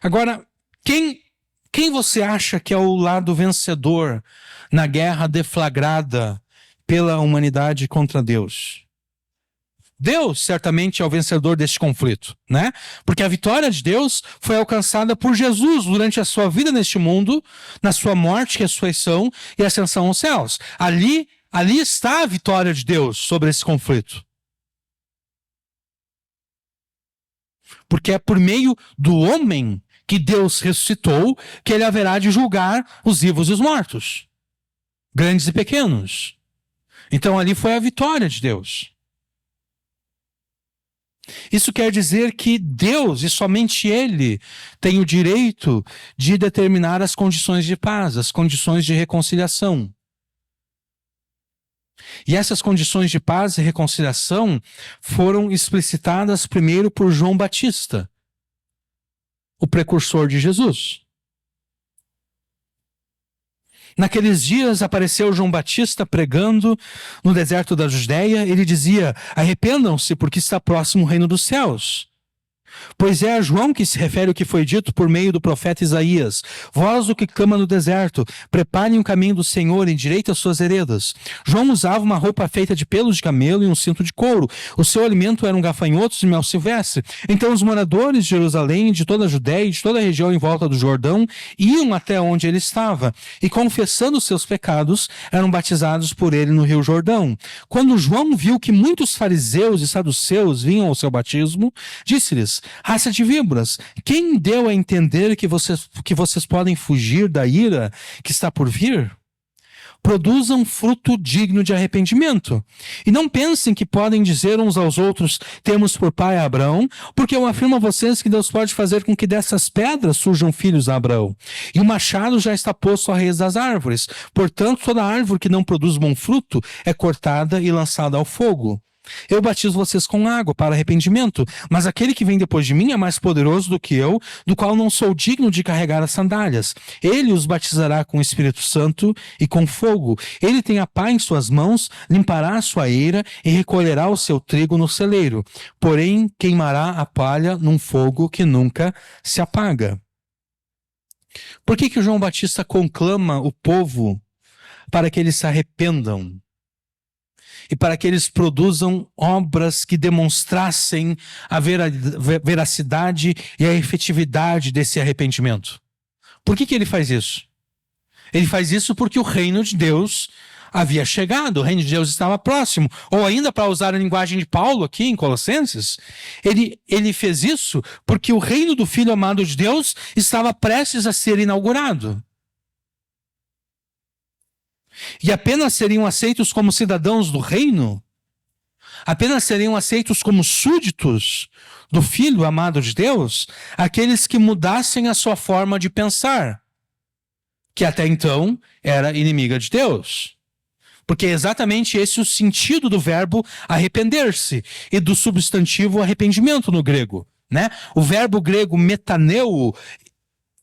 Agora, quem você acha que é o lado vencedor na guerra deflagrada pela humanidade contra Deus? Deus certamente é o vencedor deste conflito, né? Porque a vitória de Deus foi alcançada por Jesus durante a sua vida neste mundo, na sua morte, ressurreição e ascensão aos céus. Ali está a vitória de Deus sobre esse conflito. Porque é por meio do homem que Deus ressuscitou que ele haverá de julgar os vivos e os mortos, grandes e pequenos. Então ali foi a vitória de Deus. Isso quer dizer que Deus, e somente Ele, tem o direito de determinar as condições de paz, as condições de reconciliação. E essas condições de paz e reconciliação foram explicitadas primeiro por João Batista, o precursor de Jesus. Naqueles dias apareceu João Batista pregando no deserto da Judéia. Ele dizia: arrependam-se, porque está próximo o reino dos céus. Pois é a João que se refere o que foi dito por meio do profeta Isaías: vós o que clama no deserto, preparem o caminho do Senhor, endireitem as suas veredas. João usava uma roupa feita de pelos de camelo e um cinto de couro. O seu alimento eram gafanhotos e mel silvestre. Então os moradores de Jerusalém, de toda a Judéia e de toda a região em volta do Jordão iam até onde ele estava e, confessando os seus pecados, eram batizados por ele no rio Jordão. Quando João viu que muitos fariseus e saduceus vinham ao seu batismo, disse-lhes: raça de víboras, quem deu a entender que vocês podem fugir da ira que está por vir? Produzam fruto digno de arrependimento. E não pensem que podem dizer uns aos outros: temos por pai Abraão, porque eu afirmo a vocês que Deus pode fazer com que dessas pedras surjam filhos a Abraão. E o machado já está posto à raiz das árvores. Portanto, toda árvore que não produz bom fruto é cortada e lançada ao fogo. Eu batizo vocês com água para arrependimento, mas aquele que vem depois de mim é mais poderoso do que eu, do qual não sou digno de carregar as sandálias. Ele os batizará com o Espírito Santo e com fogo. Ele tem a pá em suas mãos, limpará a sua eira e recolherá o seu trigo no celeiro. Porém, queimará a palha num fogo que nunca se apaga. Por que João Batista conclama o povo para que eles se arrependam? e para que eles produzam obras que demonstrassem a veracidade e a efetividade desse arrependimento. Por que ele faz isso? Ele faz isso porque o reino de Deus havia chegado, o reino de Deus estava próximo. Ou ainda, para usar a linguagem de Paulo aqui em Colossenses, ele fez isso porque o reino do Filho amado de Deus estava prestes a ser inaugurado. E apenas seriam aceitos como cidadãos do reino, apenas seriam aceitos como súditos do Filho amado de Deus, aqueles que mudassem a sua forma de pensar, que até então era inimiga de Deus. Porque é exatamente esse o sentido do verbo arrepender-se e do substantivo arrependimento no grego, né? O verbo grego metaneu,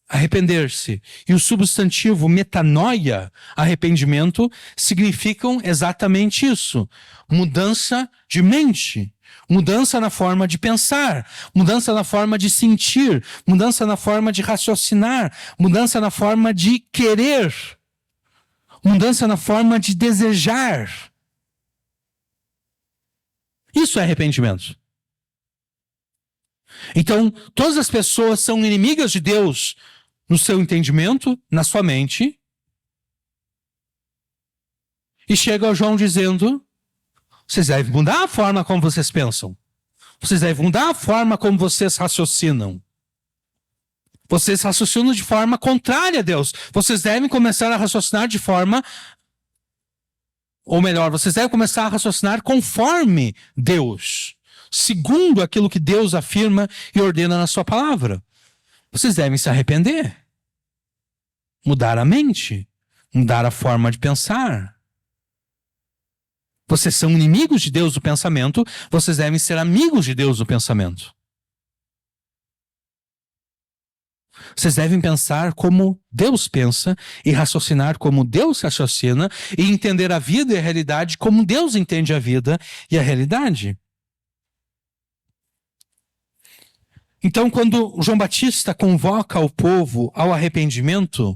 arrepender-se, e o substantivo metanoia, arrependimento, significam exatamente isso. Mudança de mente, mudança na forma de pensar, mudança na forma de sentir, mudança na forma de raciocinar, mudança na forma de querer, mudança na forma de desejar. Isso é arrependimento. Então, todas as pessoas são inimigas de Deus no seu entendimento, na sua mente. E chega ao João dizendo: vocês devem mudar a forma como vocês pensam. Vocês devem mudar a forma como vocês raciocinam. Vocês raciocinam de forma contrária a Deus. Vocês devem começar a raciocinar de forma... Ou melhor, vocês devem começar a raciocinar conforme Deus, segundo aquilo que Deus afirma e ordena na sua palavra. Vocês devem se arrepender, mudar a mente, mudar a forma de pensar. Vocês são inimigos de Deus do pensamento, vocês devem ser amigos de Deus do pensamento. Vocês devem pensar como Deus pensa e raciocinar como Deus raciocina e entender a vida e a realidade como Deus entende a vida e a realidade. Então, quando João Batista convoca o povo ao arrependimento,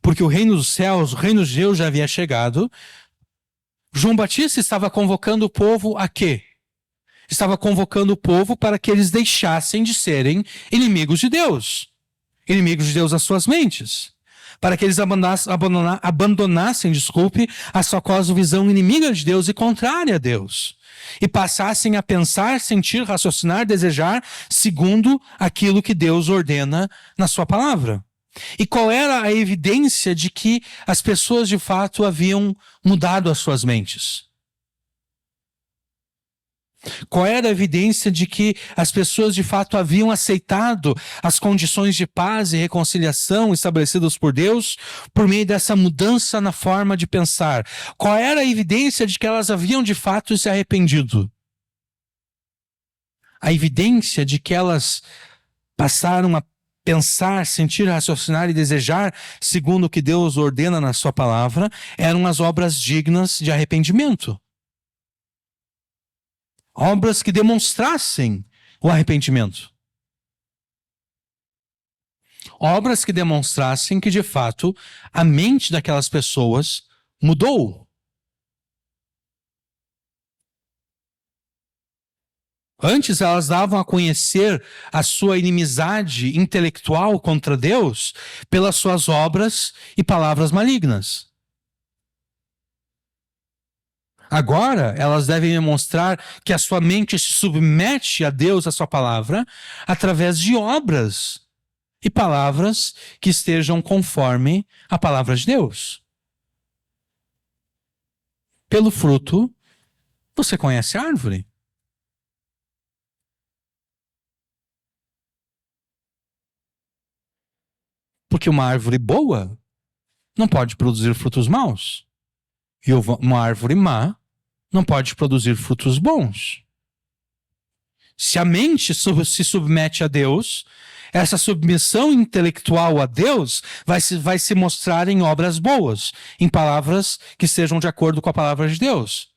porque o reino dos céus, o reino de Deus já havia chegado, João Batista estava convocando o povo a quê? Estava convocando o povo para que eles deixassem de serem inimigos de Deus. Inimigos de Deus às suas mentes. Para que eles abandonassem, a sua cosmovisão inimiga de Deus e contrária a Deus. E passassem a pensar, sentir, raciocinar, desejar, segundo aquilo que Deus ordena na sua palavra. E qual era a evidência de que as pessoas de fato haviam mudado as suas mentes? Qual era a evidência de que as pessoas de fato haviam aceitado as condições de paz e reconciliação estabelecidas por Deus por meio dessa mudança na forma de pensar? Qual era a evidência de que elas haviam de fato se arrependido? A evidência de que elas passaram a pensar, sentir, raciocinar e desejar segundo o que Deus ordena na sua palavra eram as obras dignas de arrependimento. Obras que demonstrassem o arrependimento. Obras que demonstrassem que, de fato, a mente daquelas pessoas mudou. Antes elas davam a conhecer a sua inimizade intelectual contra Deus pelas suas obras e palavras malignas. Agora, elas devem demonstrar que a sua mente se submete a Deus, a sua palavra, através de obras e palavras que estejam conforme a palavra de Deus. Pelo fruto, você conhece a árvore. Porque uma árvore boa não pode produzir frutos maus. E uma árvore má não pode produzir frutos bons. Se a mente se submete a Deus, essa submissão intelectual a Deus vai se mostrar em obras boas, em palavras que sejam de acordo com a palavra de Deus.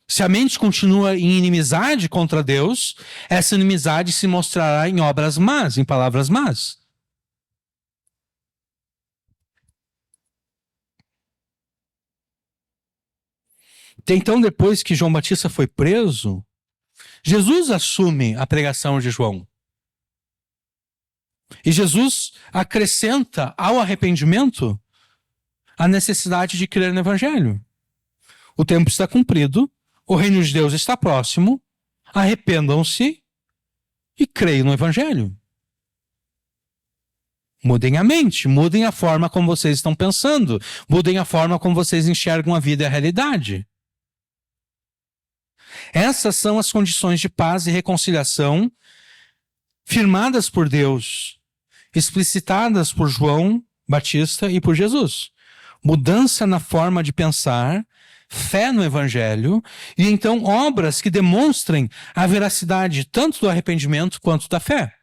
Se a mente continua em inimizade contra Deus, essa inimizade se mostrará em obras más, em palavras más. Então, depois que João Batista foi preso, Jesus assume a pregação de João. E Jesus acrescenta ao arrependimento a necessidade de crer no Evangelho. O tempo está cumprido, o reino de Deus está próximo, arrependam-se e creiam no Evangelho. Mudem a mente, mudem a forma como vocês estão pensando, mudem a forma como vocês enxergam a vida e a realidade. Essas são as condições de paz e reconciliação firmadas por Deus, explicitadas por João Batista e por Jesus. Mudança na forma de pensar, fé no Evangelho e então obras que demonstrem a veracidade tanto do arrependimento quanto da fé.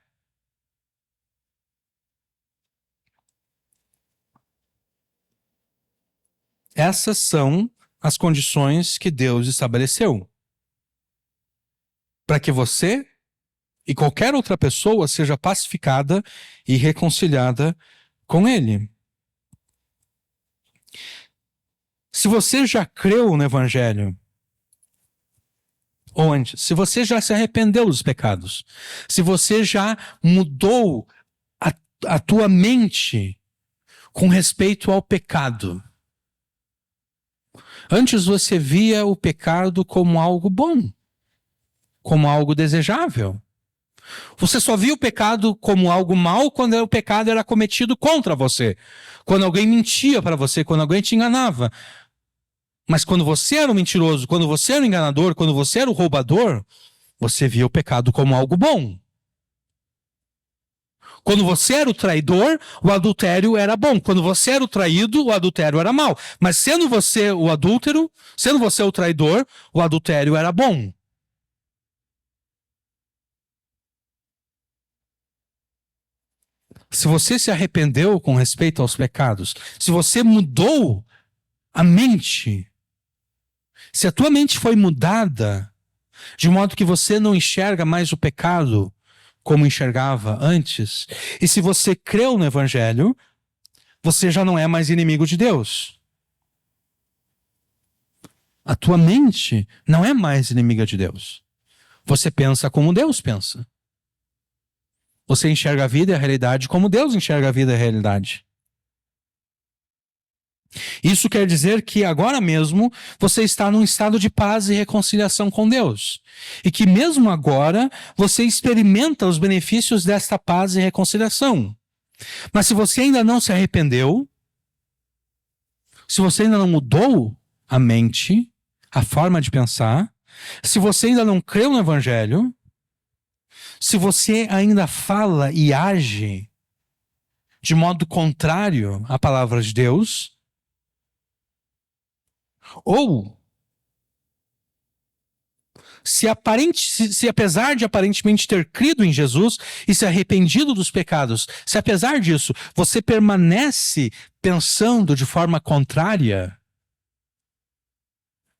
Essas são as condições que Deus estabeleceu para que você e qualquer outra pessoa seja pacificada e reconciliada com Ele. Se você já creu no Evangelho, ou antes, se você já se arrependeu dos pecados, se você já mudou a tua mente com respeito ao pecado, antes você via o pecado como algo bom, como algo desejável. Você só via o pecado como algo mal quando o pecado era cometido contra você. Quando alguém mentia para você, quando alguém te enganava. Mas quando você era o mentiroso, quando você era o enganador, quando você era o roubador, você via o pecado como algo bom. Quando você era o traidor, o adultério era bom. Quando você era o traído, o adultério era mal. Mas sendo você o adúltero, sendo você o traidor, o adultério era bom. Se você se arrependeu com respeito aos pecados, se você mudou a mente, se a tua mente foi mudada, de modo que você não enxerga mais o pecado como enxergava antes, e se você creu no Evangelho, você já não é mais inimigo de Deus. A tua mente não é mais inimiga de Deus. Você pensa como Deus pensa. Você enxerga a vida e a realidade como Deus enxerga a vida e a realidade. Isso quer dizer que agora mesmo você está num estado de paz e reconciliação com Deus. E que mesmo agora você experimenta os benefícios desta paz e reconciliação. Mas se você ainda não se arrependeu, se você ainda não mudou a mente, a forma de pensar, se você ainda não creu no Evangelho, se você ainda fala e age de modo contrário à palavra de Deus, ou se apesar de aparentemente ter crido em Jesus e se arrependido dos pecados, se apesar disso você permanece pensando de forma contrária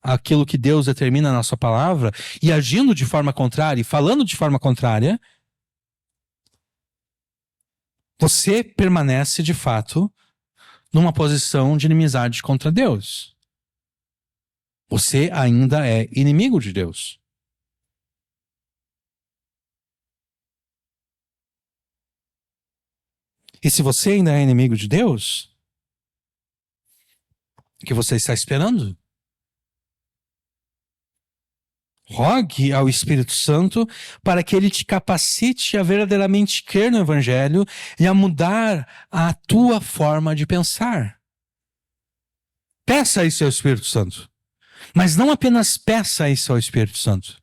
àquilo que Deus determina na sua palavra e agindo de forma contrária e falando de forma contrária, você permanece de fato numa posição de inimizade contra Deus. Você ainda é inimigo de Deus. E se você ainda é inimigo de Deus, o que você está esperando? Rogue ao Espírito Santo para que ele te capacite a verdadeiramente crer no Evangelho e a mudar a tua forma de pensar. Peça isso ao Espírito Santo. Mas não apenas peça isso ao Espírito Santo.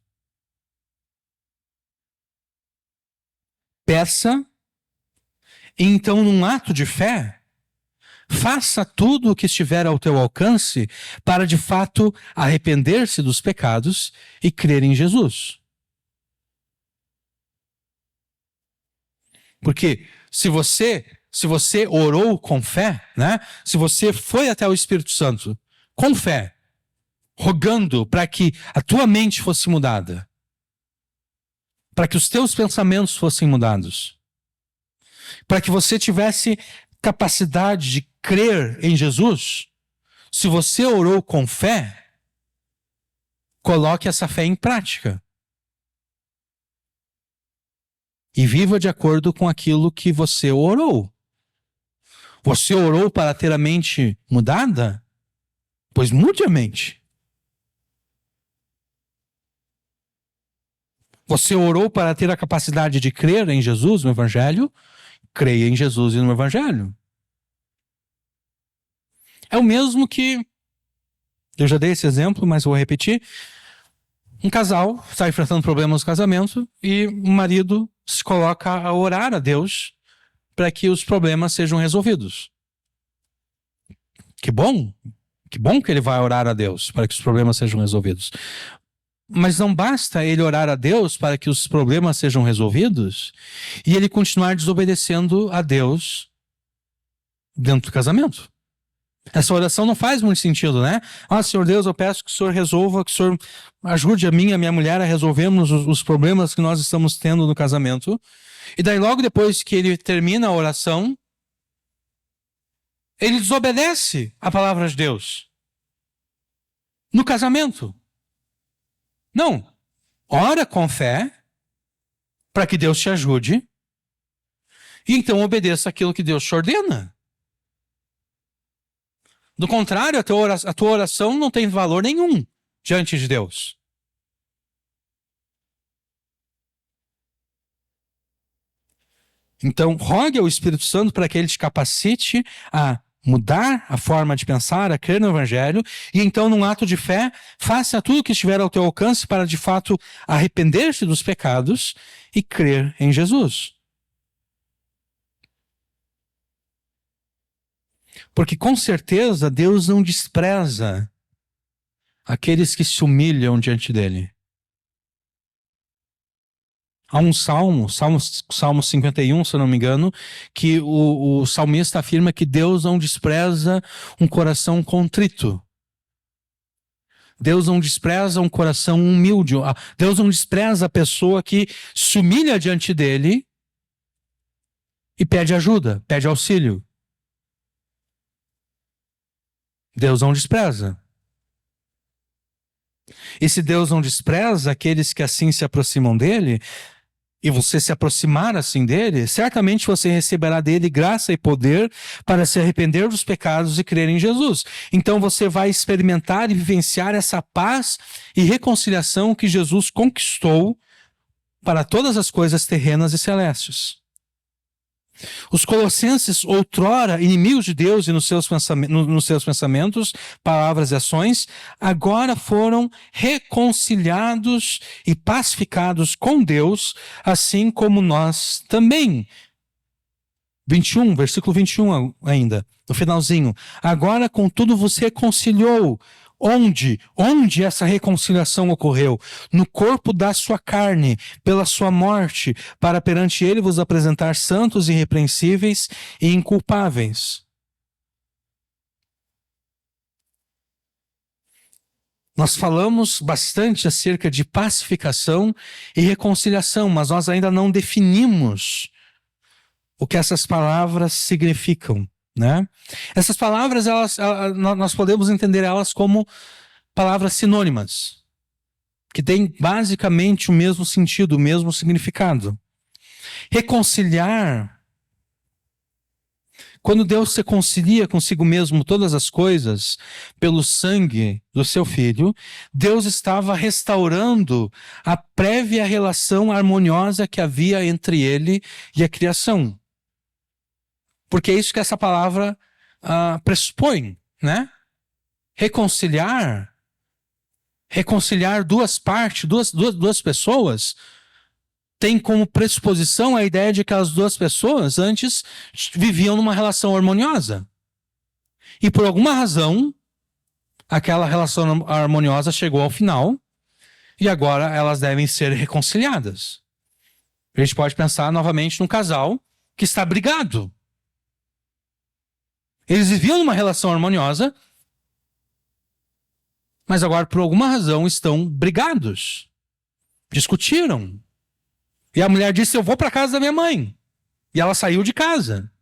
Peça, e então num ato de fé, faça tudo o que estiver ao teu alcance para de fato arrepender-se dos pecados e crer em Jesus. Porque se você orou com fé, né? Se você foi até o Espírito Santo com fé, rogando para que a tua mente fosse mudada, para que os teus pensamentos fossem mudados, para que você tivesse capacidade de crer em Jesus, se você orou com fé, coloque essa fé em prática. E viva de acordo com aquilo que você orou. Você orou para ter a mente mudada? Pois mude a mente. Você orou para ter a capacidade de crer em Jesus, no Evangelho? Creia em Jesus e no Evangelho. É o mesmo que, eu já dei esse exemplo, mas vou repetir. Um casal está enfrentando problemas no casamento e o marido se coloca a orar a Deus para que os problemas sejam resolvidos. Que bom que ele vai orar a Deus para que os problemas sejam resolvidos. Mas não basta ele orar a Deus para que os problemas sejam resolvidos e ele continuar desobedecendo a Deus dentro do casamento. Essa oração não faz muito sentido, né? Senhor Deus, eu peço que o Senhor resolva, que o Senhor ajude a mim e a minha mulher a resolvermos os problemas que nós estamos tendo no casamento. E daí logo depois que ele termina a oração, ele desobedece a palavra de Deus no casamento. Não. Ora com fé para que Deus te ajude e então obedeça aquilo que Deus te ordena. Do contrário, a tua oração não tem valor nenhum diante de Deus. Então, rogue ao Espírito Santo para que ele te capacite a mudar a forma de pensar, a crer no Evangelho, e então, num ato de fé, faça tudo o que estiver ao teu alcance para, de fato, arrepender-se dos pecados e crer em Jesus. Porque, com certeza, Deus não despreza aqueles que se humilham diante dele. Há um Salmo 51, se eu não me engano, que o salmista afirma que Deus não despreza um coração contrito. Deus não despreza um coração humilde. Deus não despreza a pessoa que se humilha diante dele e pede ajuda, pede auxílio. Deus não despreza. E se Deus não despreza aqueles que assim se aproximam dele, e você se aproximar assim dele, certamente você receberá dele graça e poder para se arrepender dos pecados e crer em Jesus. Então você vai experimentar e vivenciar essa paz e reconciliação que Jesus conquistou para todas as coisas terrenas e celestes. Os colossenses, outrora inimigos de Deus e nos seus pensamentos, palavras e ações, agora foram reconciliados e pacificados com Deus, assim como nós também. 21, versículo 21 ainda, no finalzinho. Agora, contudo, vos reconciliou. Onde essa reconciliação ocorreu? No corpo da sua carne, pela sua morte, para perante ele vos apresentar santos, irrepreensíveis e inculpáveis. Nós falamos bastante acerca de pacificação e reconciliação, mas nós ainda não definimos o que essas palavras significam, né? Essas palavras, nós podemos entender elas como palavras sinônimas, que têm basicamente o mesmo sentido, o mesmo significado. Reconciliar, quando Deus se reconcilia consigo mesmo todas as coisas pelo sangue do seu Filho, Deus estava restaurando a prévia relação harmoniosa que havia entre ele e a criação. Porque é isso que essa palavra pressupõe, né? Reconciliar duas partes, duas pessoas, tem como pressuposição a ideia de que as duas pessoas antes viviam numa relação harmoniosa. E por alguma razão, aquela relação harmoniosa chegou ao final e agora elas devem ser reconciliadas. A gente pode pensar novamente num casal que está brigado. Eles viviam numa relação harmoniosa, mas agora, por alguma razão, estão brigados. Discutiram. E a mulher disse, eu vou para casa da minha mãe. E ela saiu de casa.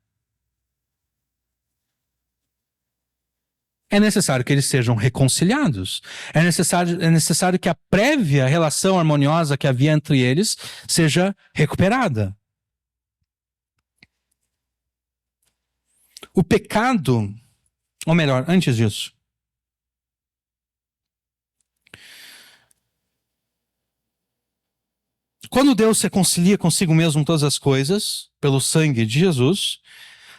é necessário que eles sejam reconciliados. É necessário que a prévia relação harmoniosa que havia entre eles seja recuperada. O pecado, ou melhor, antes disso, quando Deus se reconcilia consigo mesmo todas as coisas, pelo sangue de Jesus,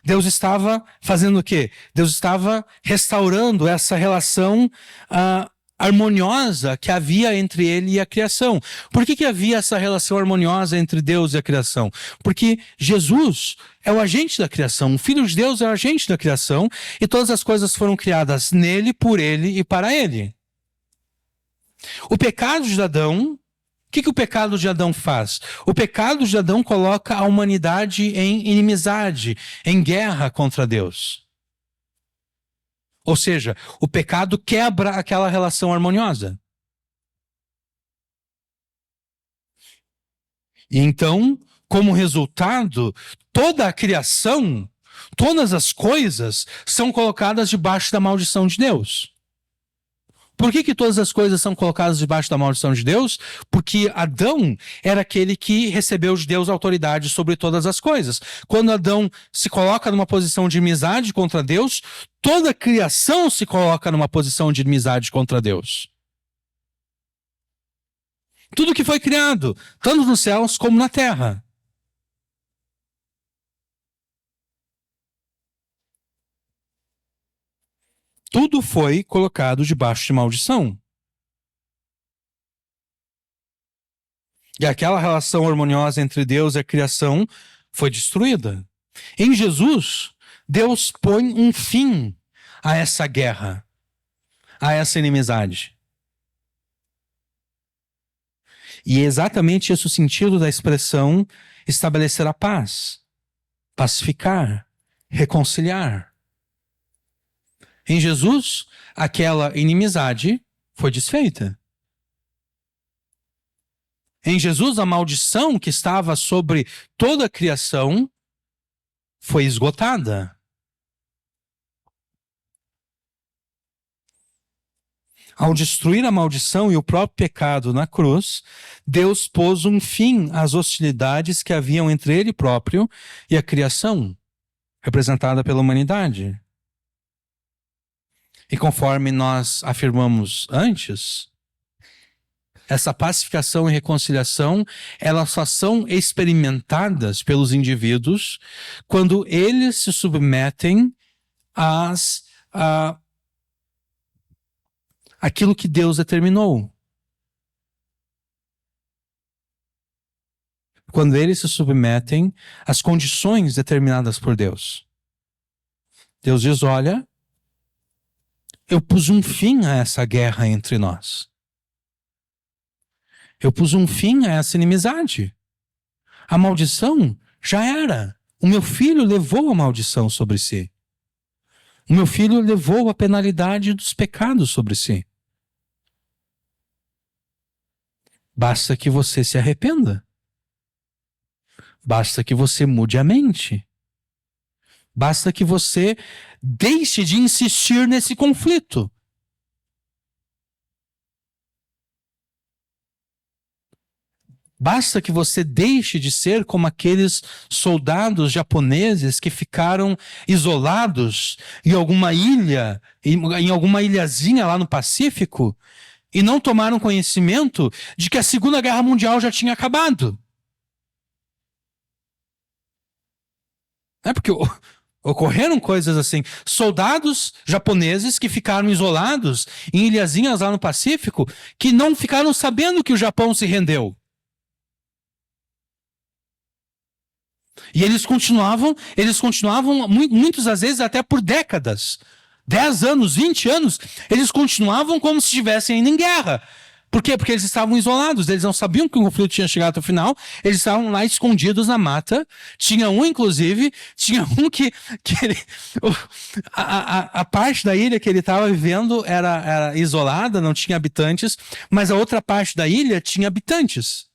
Deus estava fazendo o quê? Deus estava restaurando essa relação harmoniosa que havia entre ele e a criação. Por que havia essa relação harmoniosa entre Deus e a criação? Porque Jesus é o agente da criação, o Filho de Deus é o agente da criação, e todas as coisas foram criadas nele, por ele e para ele. O pecado de Adão, o que o pecado de Adão faz? O pecado de Adão coloca a humanidade em inimizade, em guerra contra Deus. Ou seja, o pecado quebra aquela relação harmoniosa. E então, como resultado, toda a criação, todas as coisas são colocadas debaixo da maldição de Deus. Por que todas as coisas são colocadas debaixo da maldição de Deus? Porque Adão era aquele que recebeu de Deus autoridade sobre todas as coisas. Quando Adão se coloca numa posição de inimizade contra Deus, toda a criação se coloca numa posição de inimizade contra Deus. Tudo que foi criado, tanto nos céus como na terra. Tudo foi colocado debaixo de maldição. E aquela relação harmoniosa entre Deus e a criação foi destruída. Em Jesus, Deus põe um fim a essa guerra, a essa inimizade. E é exatamente esse o sentido da expressão estabelecer a paz, pacificar, reconciliar. Em Jesus, aquela inimizade foi desfeita. Em Jesus, a maldição que estava sobre toda a criação foi esgotada. Ao destruir a maldição e o próprio pecado na cruz, Deus pôs um fim às hostilidades que haviam entre Ele próprio e a criação, representada pela humanidade. E conforme nós afirmamos antes, essa pacificação e reconciliação, elas só são experimentadas pelos indivíduos quando eles se submetem àquilo que Deus determinou. Quando eles se submetem às condições determinadas por Deus. Deus diz, olha, eu pus um fim a essa guerra entre nós. Eu pus um fim a essa inimizade. A maldição já era. O meu filho levou a maldição sobre si. O meu filho levou a penalidade dos pecados sobre si. Basta que você se arrependa. Basta que você mude a mente. Basta que você deixe de insistir nesse conflito. Basta que você deixe de ser como aqueles soldados japoneses que ficaram isolados em alguma ilha, em alguma ilhazinha lá no Pacífico, e não tomaram conhecimento de que a Segunda Guerra Mundial já tinha acabado. É porque ocorreram coisas assim. Soldados japoneses que ficaram isolados em ilhazinhas lá no Pacífico, que não ficaram sabendo que o Japão se rendeu. E eles continuavam muitas das vezes até por décadas. 10 anos, 20 anos, eles continuavam como se estivessem ainda em guerra. Por quê? Porque eles estavam isolados, eles não sabiam que o conflito tinha chegado até o final, eles estavam lá escondidos na mata. Tinha um que a parte da ilha que ele estava vivendo era isolada, não tinha habitantes, mas a outra parte da ilha tinha habitantes.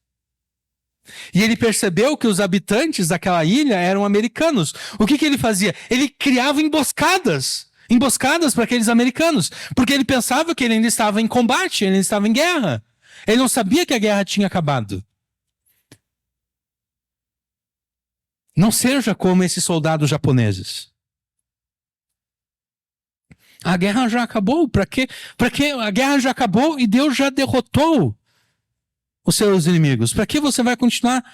E ele percebeu que os habitantes daquela ilha eram americanos. O que ele fazia? Ele criava emboscadas emboscadas para aqueles americanos, porque ele pensava que ele ainda estava em combate, ele ainda estava em guerra. Ele não sabia que a guerra tinha acabado. Não seja como esses soldados japoneses. A guerra já acabou. Para quê? Porque a guerra já acabou e Deus já derrotou os seus inimigos. Para que você vai continuar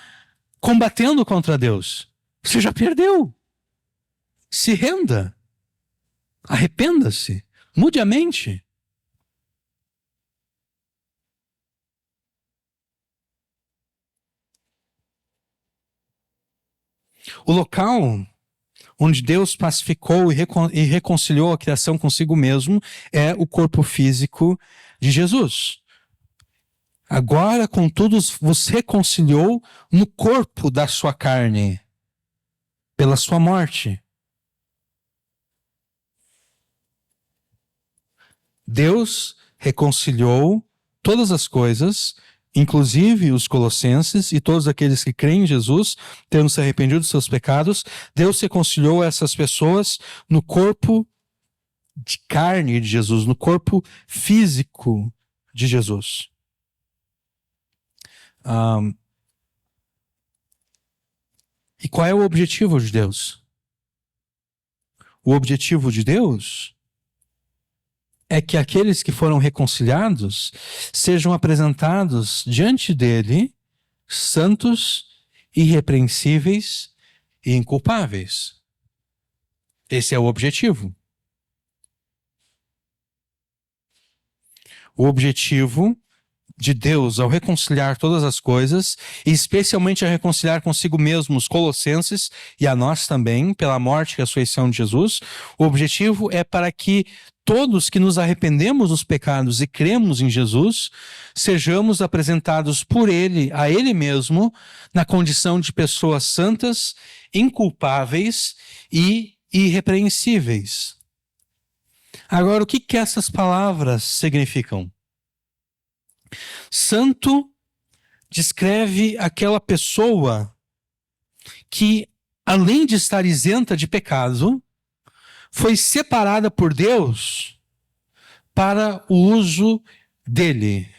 combatendo contra Deus? Você já perdeu. Se renda. Arrependa-se. Mude a mente. O local onde Deus pacificou e reconciliou a criação consigo mesmo é o corpo físico de Jesus. Agora, contudo, vos reconciliou no corpo da sua carne, pela sua morte. Deus reconciliou todas as coisas, inclusive os colossenses e todos aqueles que creem em Jesus, tendo se arrependido dos seus pecados. Deus reconciliou essas pessoas no corpo de carne de Jesus, no corpo físico de Jesus. E qual é o objetivo de Deus? O objetivo de Deus é que aqueles que foram reconciliados sejam apresentados diante dele santos, irrepreensíveis e inculpáveis. Esse é o objetivo. O objetivo de Deus ao reconciliar todas as coisas, e especialmente a reconciliar consigo mesmo os colossenses e a nós também, pela morte e ressurreição de Jesus, o objetivo é para que todos que nos arrependemos dos pecados e cremos em Jesus, sejamos apresentados por Ele, a Ele mesmo, na condição de pessoas santas, inculpáveis e irrepreensíveis. Agora, o que essas palavras significam? Santo descreve aquela pessoa que, além de estar isenta de pecado, foi separada por Deus para o uso dele.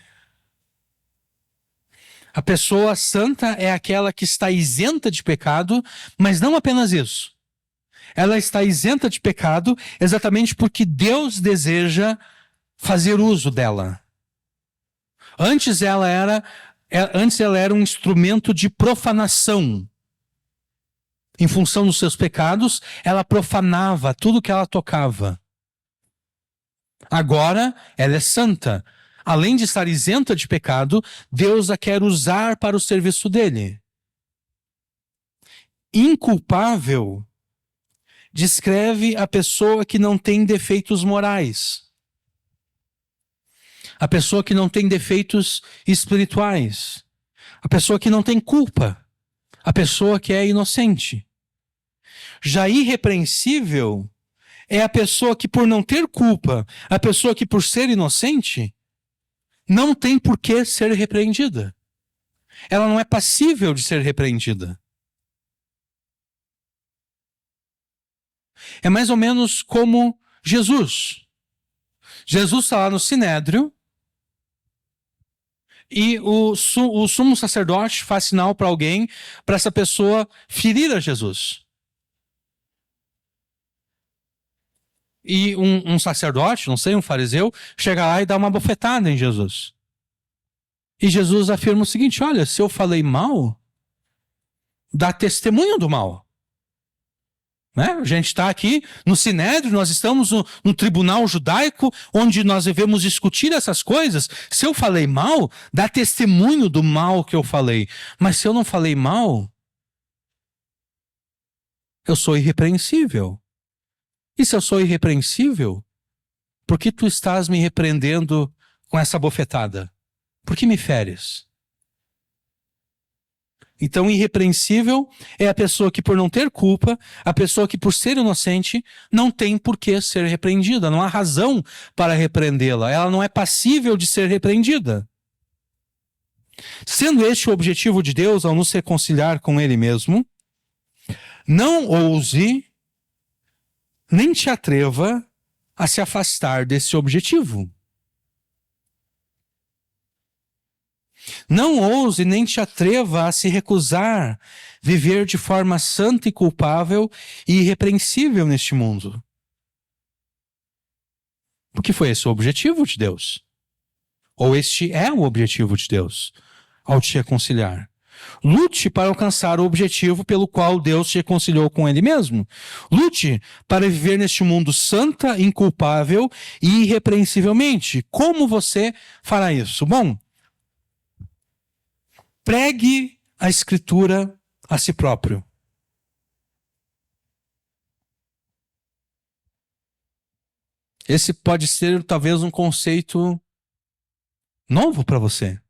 A pessoa santa é aquela que está isenta de pecado, mas não apenas isso. Ela está isenta de pecado exatamente porque Deus deseja fazer uso dela. Antes ela era um instrumento de profanação. Em função dos seus pecados, ela profanava tudo que ela tocava. Agora, ela é santa. Além de estar isenta de pecado, Deus a quer usar para o serviço dele. Inculpável descreve a pessoa que não tem defeitos morais. A pessoa que não tem defeitos espirituais. A pessoa que não tem culpa. A pessoa que é inocente. Já irrepreensível é a pessoa que, por não ter culpa, a pessoa que, por ser inocente, não tem por que ser repreendida. Ela não é passível de ser repreendida. É mais ou menos como Jesus. Jesus está lá no Sinédrio e o sumo sacerdote faz sinal para alguém, para essa pessoa ferir a Jesus. E um sacerdote, não sei, um fariseu, chega lá e dá uma bofetada em Jesus. E Jesus afirma o seguinte: olha, se eu falei mal, dá testemunho do mal. Né? A gente está aqui no Sinédrio, nós estamos no tribunal judaico, onde nós devemos discutir essas coisas. Se eu falei mal, dá testemunho do mal que eu falei. Mas se eu não falei mal, eu sou irrepreensível. E se eu sou irrepreensível, por que tu estás me repreendendo com essa bofetada? Por que me feres? Então, irrepreensível é a pessoa que, por não ter culpa, a pessoa que, por ser inocente, não tem por que ser repreendida. Não há razão para repreendê-la. Ela não é passível de ser repreendida. Sendo este o objetivo de Deus ao nos reconciliar com Ele mesmo, não ouse, nem te atreva a se afastar desse objetivo. Não ouse nem te atreva a se recusar viver de forma santa e culpável e irrepreensível neste mundo. Porque foi esse o objetivo de Deus. Ou este é o objetivo de Deus ao te reconciliar. Lute para alcançar o objetivo pelo qual Deus te reconciliou com Ele mesmo. Lute para viver neste mundo santa, inculpável e irrepreensivelmente. Como você fará isso? Bom, pregue a Escritura a si próprio. Esse pode ser talvez um conceito novo para você.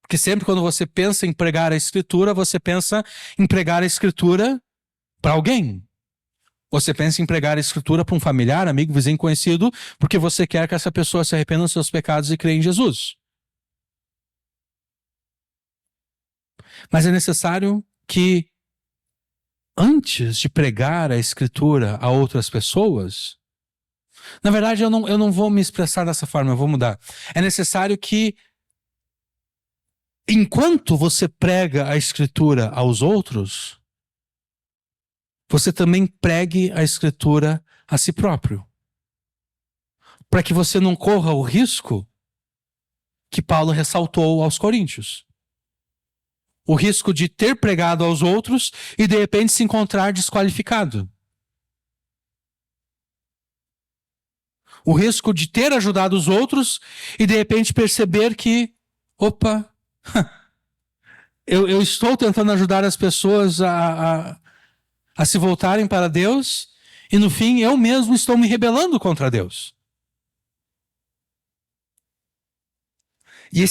Porque sempre quando você pensa em pregar a Escritura, você pensa em pregar a Escritura para alguém. Você pensa em pregar a Escritura para um familiar, amigo, vizinho, conhecido, porque você quer que essa pessoa se arrependa dos seus pecados e creia em Jesus. Mas é necessário que, antes de pregar a Escritura a outras pessoas, na verdade eu não vou me expressar dessa forma, eu vou mudar. É necessário que, enquanto você prega a Escritura aos outros, você também pregue a Escritura a si próprio. Para que você não corra o risco que Paulo ressaltou aos Coríntios. O risco de ter pregado aos outros e de repente se encontrar desqualificado. O risco de ter ajudado os outros e de repente perceber que, opa, eu estou tentando ajudar as pessoas a se voltarem para Deus e no fim eu mesmo estou me rebelando contra Deus. E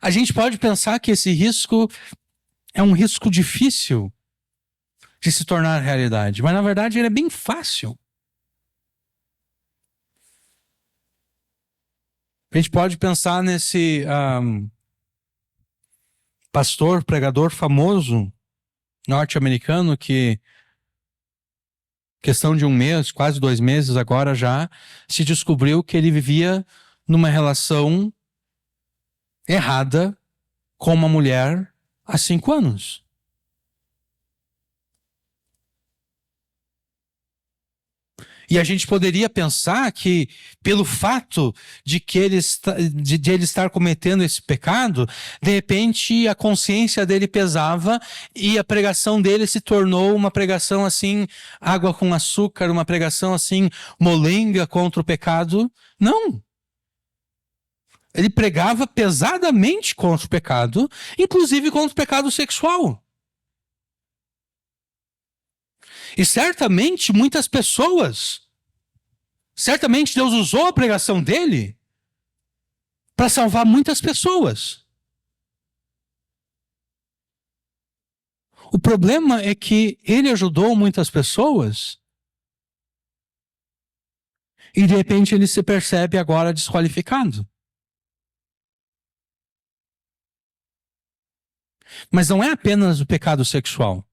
a gente pode pensar que esse risco é um risco difícil de se tornar realidade, mas na verdade ele é bem fácil. A gente pode pensar nesse pastor, pregador famoso norte-americano que, questão de um mês, quase 2 meses agora já, se descobriu que ele vivia numa relação errada com uma mulher há 5 anos. E a gente poderia pensar que, pelo fato de que ele estar cometendo esse pecado, de repente a consciência dele pesava e a pregação dele se tornou uma pregação assim, água com açúcar, uma pregação assim, molenga contra o pecado. Não. Ele pregava pesadamente contra o pecado, inclusive contra o pecado sexual. E certamente muitas pessoas, certamente Deus usou a pregação dele para salvar muitas pessoas. O problema é que ele ajudou muitas pessoas e de repente ele se percebe agora desqualificado. Mas não é apenas o pecado sexual.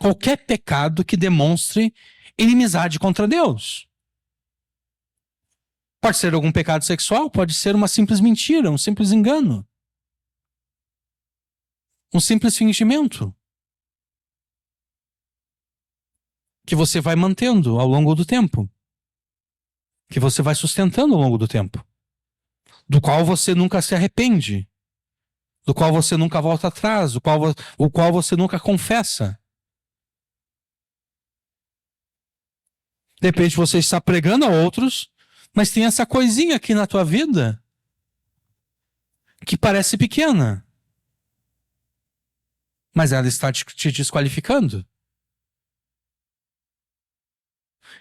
Qualquer pecado que demonstre inimizade contra Deus. Pode ser algum pecado sexual, pode ser uma simples mentira, um simples engano. Um simples fingimento. Que você vai mantendo ao longo do tempo. Que você vai sustentando ao longo do tempo. Do qual você nunca se arrepende. Do qual você nunca volta atrás. O qual você nunca confessa. De repente você está pregando a outros, mas tem essa coisinha aqui na tua vida que parece pequena. Mas ela está te desqualificando.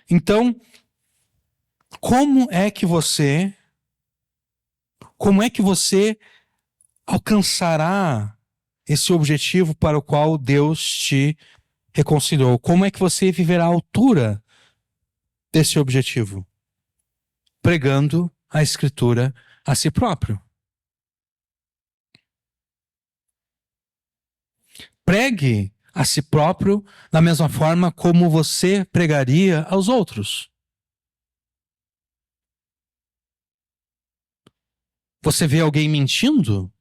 Então, como é que você alcançará esse objetivo para o qual Deus te reconciliou? Como é que você viverá à altura desse objetivo? Pregando a Escritura a si próprio. Pregue a si próprio da mesma forma como você pregaria aos outros. Você vê alguém mentindo,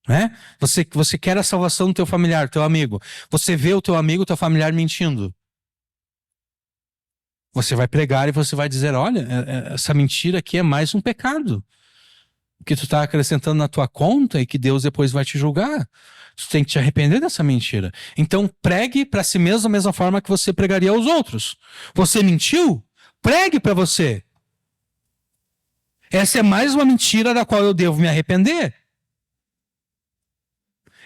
né? Você quer a salvação do teu familiar, teu amigo. Você vê o teu amigo, teu familiar mentindo. Você vai pregar e você vai dizer, olha, essa mentira aqui é mais um pecado que tu está acrescentando na tua conta e que Deus depois vai te julgar. Tu tem que te arrepender dessa mentira. Então pregue para si mesmo da mesma forma que você pregaria aos outros. Você mentiu? Pregue para você. Essa é mais uma mentira da qual eu devo me arrepender.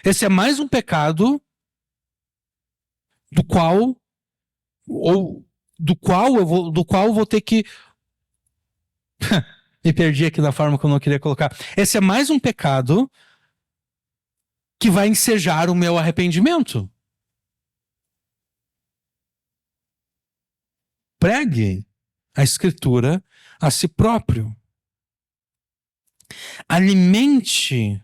Esse é mais um pecado do qual do qual eu vou ter que me perdi aqui na forma que eu não queria colocar. Esse é mais um pecado que vai ensejar o meu arrependimento. Pregue a Escritura a si próprio. Alimente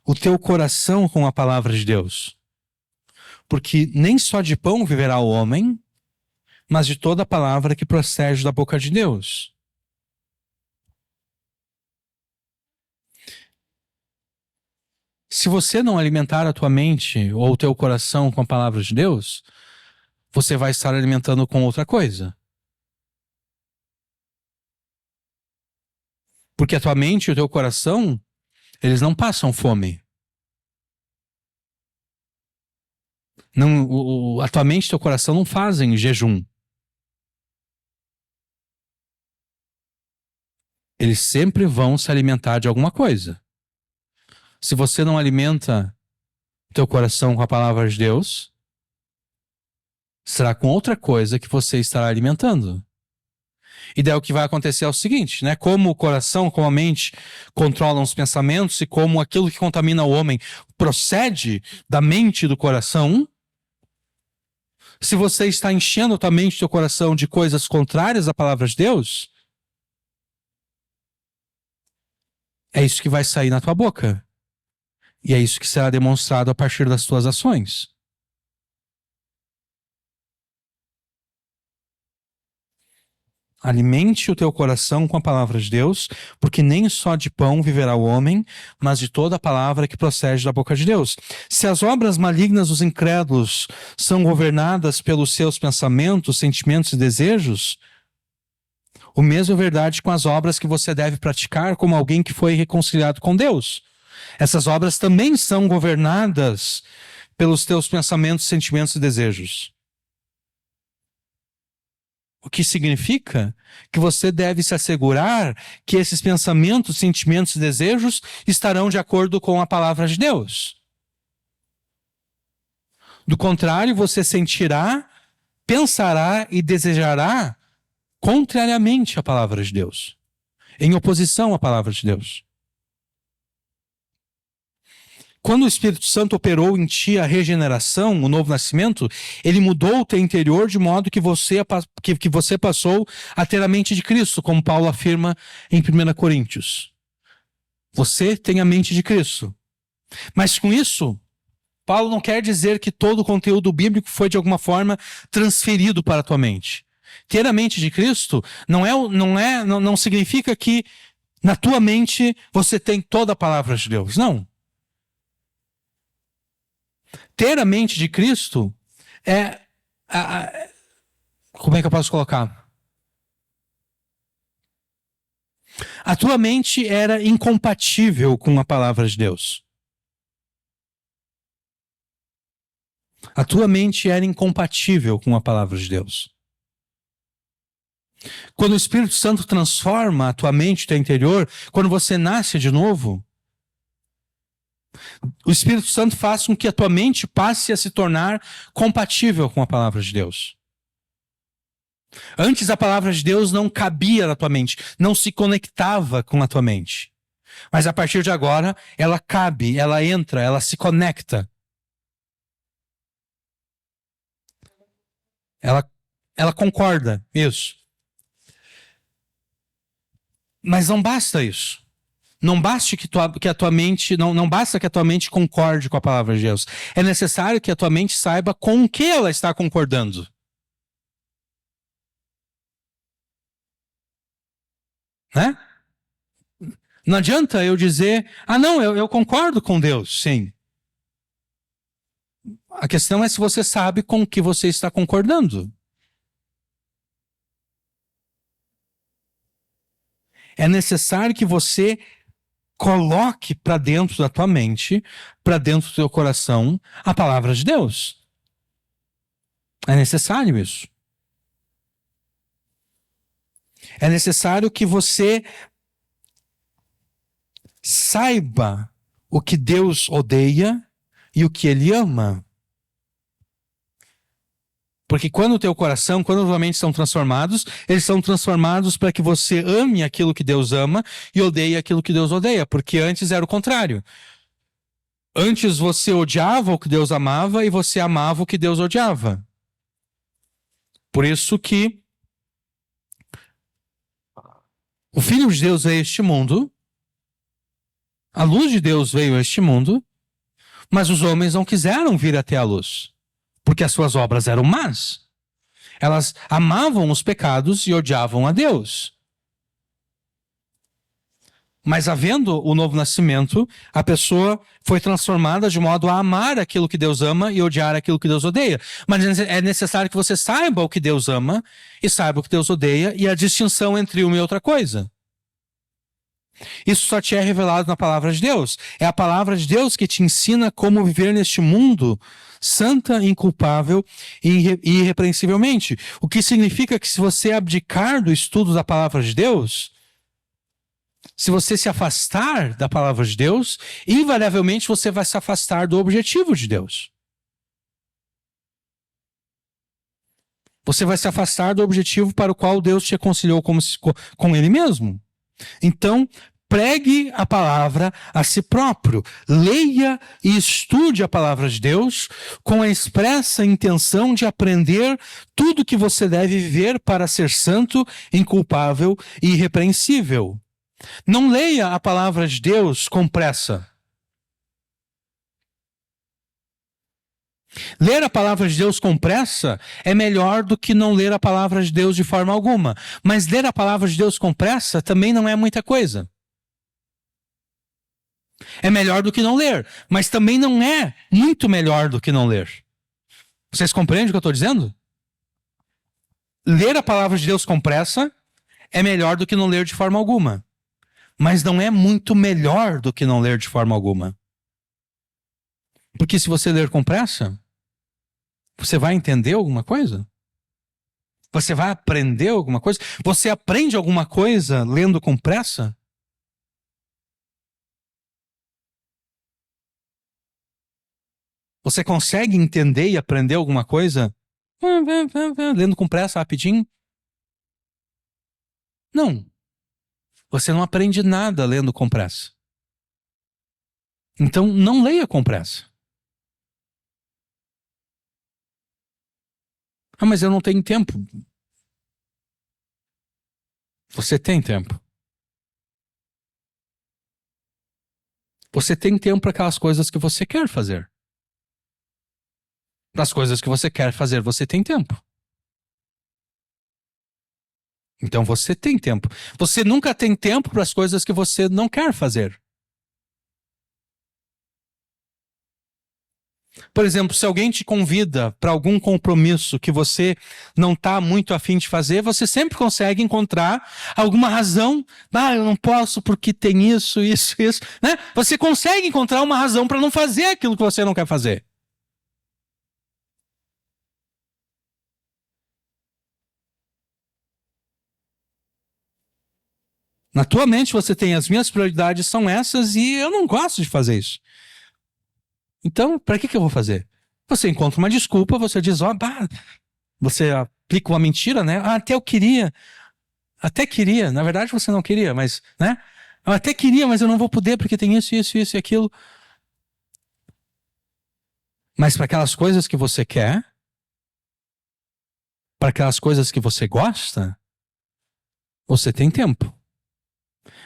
o teu coração com a palavra de Deus. Porque nem só de pão viverá o homem, mas de toda a palavra que procede da boca de Deus. Se você não alimentar a tua mente ou o teu coração com a palavra de Deus, você vai estar alimentando com outra coisa. Porque a tua mente e o teu coração, eles não passam fome. Não, a tua mente e o teu coração não fazem jejum. Eles sempre vão se alimentar de alguma coisa. Se você não alimenta o teu coração com a palavra de Deus, será com outra coisa que você estará alimentando. E daí o que vai acontecer é o seguinte, né? Como o coração, como a mente controlam os pensamentos e como aquilo que contamina o homem procede da mente e do coração, se você está enchendo a tua mente e teu coração de coisas contrárias à palavra de Deus, é isso que vai sair na tua boca. E é isso que será demonstrado a partir das tuas ações. Alimente o teu coração com a palavra de Deus, porque nem só de pão viverá o homem, mas de toda a palavra que procede da boca de Deus. Se as obras malignas dos incrédulos são governadas pelos seus pensamentos, sentimentos e desejos, o mesmo é verdade com as obras que você deve praticar como alguém que foi reconciliado com Deus. Essas obras também são governadas pelos teus pensamentos, sentimentos e desejos. O que significa que você deve se assegurar que esses pensamentos, sentimentos e desejos estarão de acordo com a palavra de Deus. Do contrário, você sentirá, pensará e desejará contrariamente à palavra de Deus, em oposição à palavra de Deus. Quando o Espírito Santo operou em ti a regeneração, o novo nascimento, ele mudou o teu interior de modo que você passou a ter a mente de Cristo, como Paulo afirma em 1 Coríntios. Você tem a mente de Cristo. Mas com isso, Paulo não quer dizer que todo o conteúdo bíblico foi de alguma forma transferido para a tua mente. Ter a mente de Cristo não significa que na tua mente você tem toda a palavra de Deus. Não. Ter a mente de Cristo é... como é que eu posso colocar? A tua mente era incompatível com a palavra de Deus. A tua mente era incompatível com a palavra de Deus. Quando o Espírito Santo transforma a tua mente, o teu interior, quando você nasce de novo, o Espírito Santo faz com que a tua mente passe a se tornar compatível com a palavra de Deus. Antes a palavra de Deus não cabia na tua mente, não se conectava com a tua mente. Mas a partir de agora, ela cabe, ela entra, ela se conecta. Ela concorda, isso. Mas não basta isso. Não basta que a tua mente, não basta que a tua mente concorde com a palavra de Deus. É necessário que a tua mente saiba com o que ela está concordando. Né? Não adianta eu dizer, não, eu concordo com Deus, sim. A questão é se você sabe com o que você está concordando. É necessário que você coloque para dentro da tua mente, para dentro do teu coração, a palavra de Deus. É necessário isso. É necessário que você saiba o que Deus odeia e o que Ele ama. Porque quando o teu coração, quando a tua mente são transformados, eles são transformados para que você ame aquilo que Deus ama e odeie aquilo que Deus odeia. Porque antes era o contrário. Antes você odiava o que Deus amava e você amava o que Deus odiava. Por isso que o Filho de Deus veio a este mundo, a luz de Deus veio a este mundo, mas os homens não quiseram vir até a luz, porque as suas obras eram más. Elas amavam os pecados e odiavam a Deus. Mas havendo o novo nascimento, a pessoa foi transformada de modo a amar aquilo que Deus ama e odiar aquilo que Deus odeia. Mas é necessário que você saiba o que Deus ama e saiba o que Deus odeia e a distinção entre uma e outra coisa. Isso só te é revelado na palavra de Deus. É a palavra de Deus que te ensina como viver neste mundo santa, inculpável e irrepreensivelmente. O que significa que se você abdicar do estudo da palavra de Deus, se você se afastar da palavra de Deus, invariavelmente você vai se afastar do objetivo de Deus. Você vai se afastar do objetivo para o qual Deus te reconciliou com Ele mesmo. Então, pregue a palavra a si próprio. Leia e estude a palavra de Deus com a expressa intenção de aprender tudo que você deve viver para ser santo, inculpável e irrepreensível. Não leia a palavra de Deus com pressa. Ler a palavra de Deus com pressa é melhor do que não ler a palavra de Deus de forma alguma. Mas ler a palavra de Deus com pressa também não é muita coisa. É melhor do que não ler, mas também não é muito melhor do que não ler. Vocês compreendem o que eu estou dizendo? Ler a palavra de Deus com pressa é melhor do que não ler de forma alguma. Mas não é muito melhor do que não ler de forma alguma. Porque se você ler com pressa, você vai entender alguma coisa? Você vai aprender alguma coisa? Você aprende alguma coisa lendo com pressa? Você consegue entender e aprender alguma coisa lendo com pressa, rapidinho? Não. Você não aprende nada lendo com pressa. Então, não leia com pressa. Mas eu não tenho tempo. Você tem tempo. Você tem tempo para aquelas coisas que você quer fazer. Para as coisas que você quer fazer, você tem tempo. Então você tem tempo. Você nunca tem tempo para as coisas que você não quer fazer. Por exemplo, se alguém te convida para algum compromisso que você não está muito afim de fazer, você sempre consegue encontrar alguma razão. Eu não posso porque tem isso, né? Você consegue encontrar uma razão para não fazer aquilo que você não quer fazer. Na tua mente você tem as minhas prioridades são essas e eu não gosto de fazer isso. Então, para que eu vou fazer? Você encontra uma desculpa, você diz, você aplica uma mentira, né? Até eu queria. Até queria. Na verdade, você não queria, mas, né? Eu até queria, mas eu não vou poder porque tem isso e aquilo. Mas para aquelas coisas que você quer, para aquelas coisas que você gosta, você tem tempo.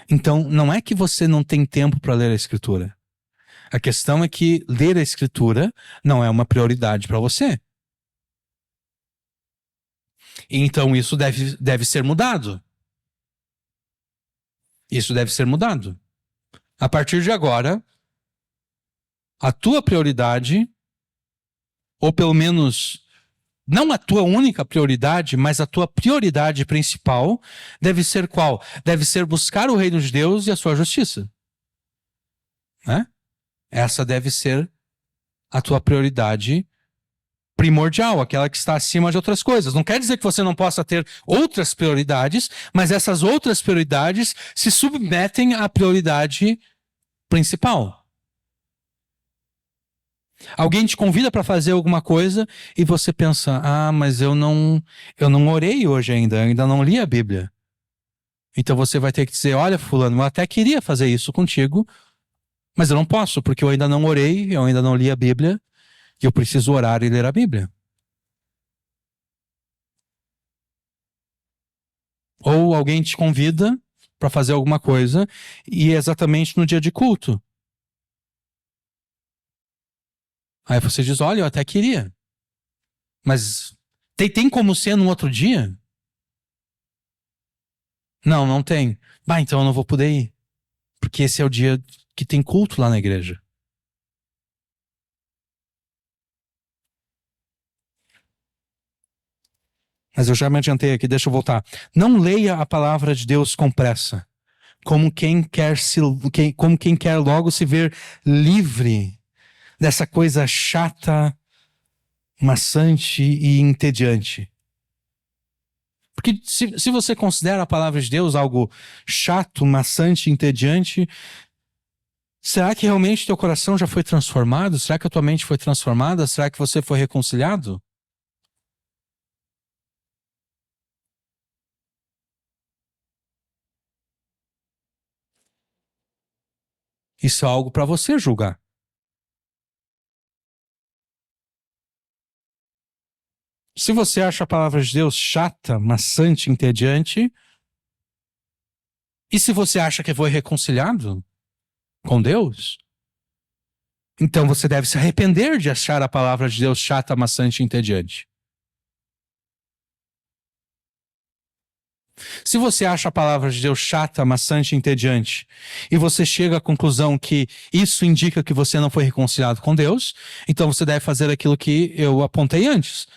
Então, não é que você não tem tempo para ler a Escritura. A questão é que ler a Escritura não é uma prioridade para você. Então, isso deve ser mudado. Isso deve ser mudado. A partir de agora, a tua prioridade, ou pelo menos, não a tua única prioridade, mas a tua prioridade principal, deve ser qual? Deve ser buscar o reino de Deus e a sua justiça. Né? Essa deve ser a tua prioridade primordial, aquela que está acima de outras coisas. Não quer dizer que você não possa ter outras prioridades, mas essas outras prioridades se submetem à prioridade principal. Alguém te convida para fazer alguma coisa e você pensa, mas eu não orei hoje ainda não li a Bíblia. Então você vai ter que dizer, olha, fulano, eu até queria fazer isso contigo, mas eu não posso, porque eu ainda não orei, eu ainda não li a Bíblia, e eu preciso orar e ler a Bíblia. Ou alguém te convida para fazer alguma coisa, e é exatamente no dia de culto. Aí você diz, olha, eu até queria. Mas tem como ser num outro dia? Não tem. Então eu não vou poder ir. Porque esse é o dia que tem culto lá na igreja. Mas eu já me adiantei aqui, deixa eu voltar. Não leia a palavra de Deus com pressa, como quem quer logo se ver livre dessa coisa chata, maçante e entediante. Porque se você considera a palavra de Deus algo chato, maçante, entediante, será que realmente teu coração já foi transformado? Será que a tua mente foi transformada? Será que você foi reconciliado? Isso é algo para você julgar. Se você acha a palavra de Deus chata, maçante, entediante, e se você acha que foi reconciliado com Deus, então você deve se arrepender de achar a palavra de Deus chata, maçante e entediante. Se você acha a palavra de Deus chata, maçante e entediante, e você chega à conclusão que isso indica que você não foi reconciliado com Deus, então você deve fazer aquilo que eu apontei antes.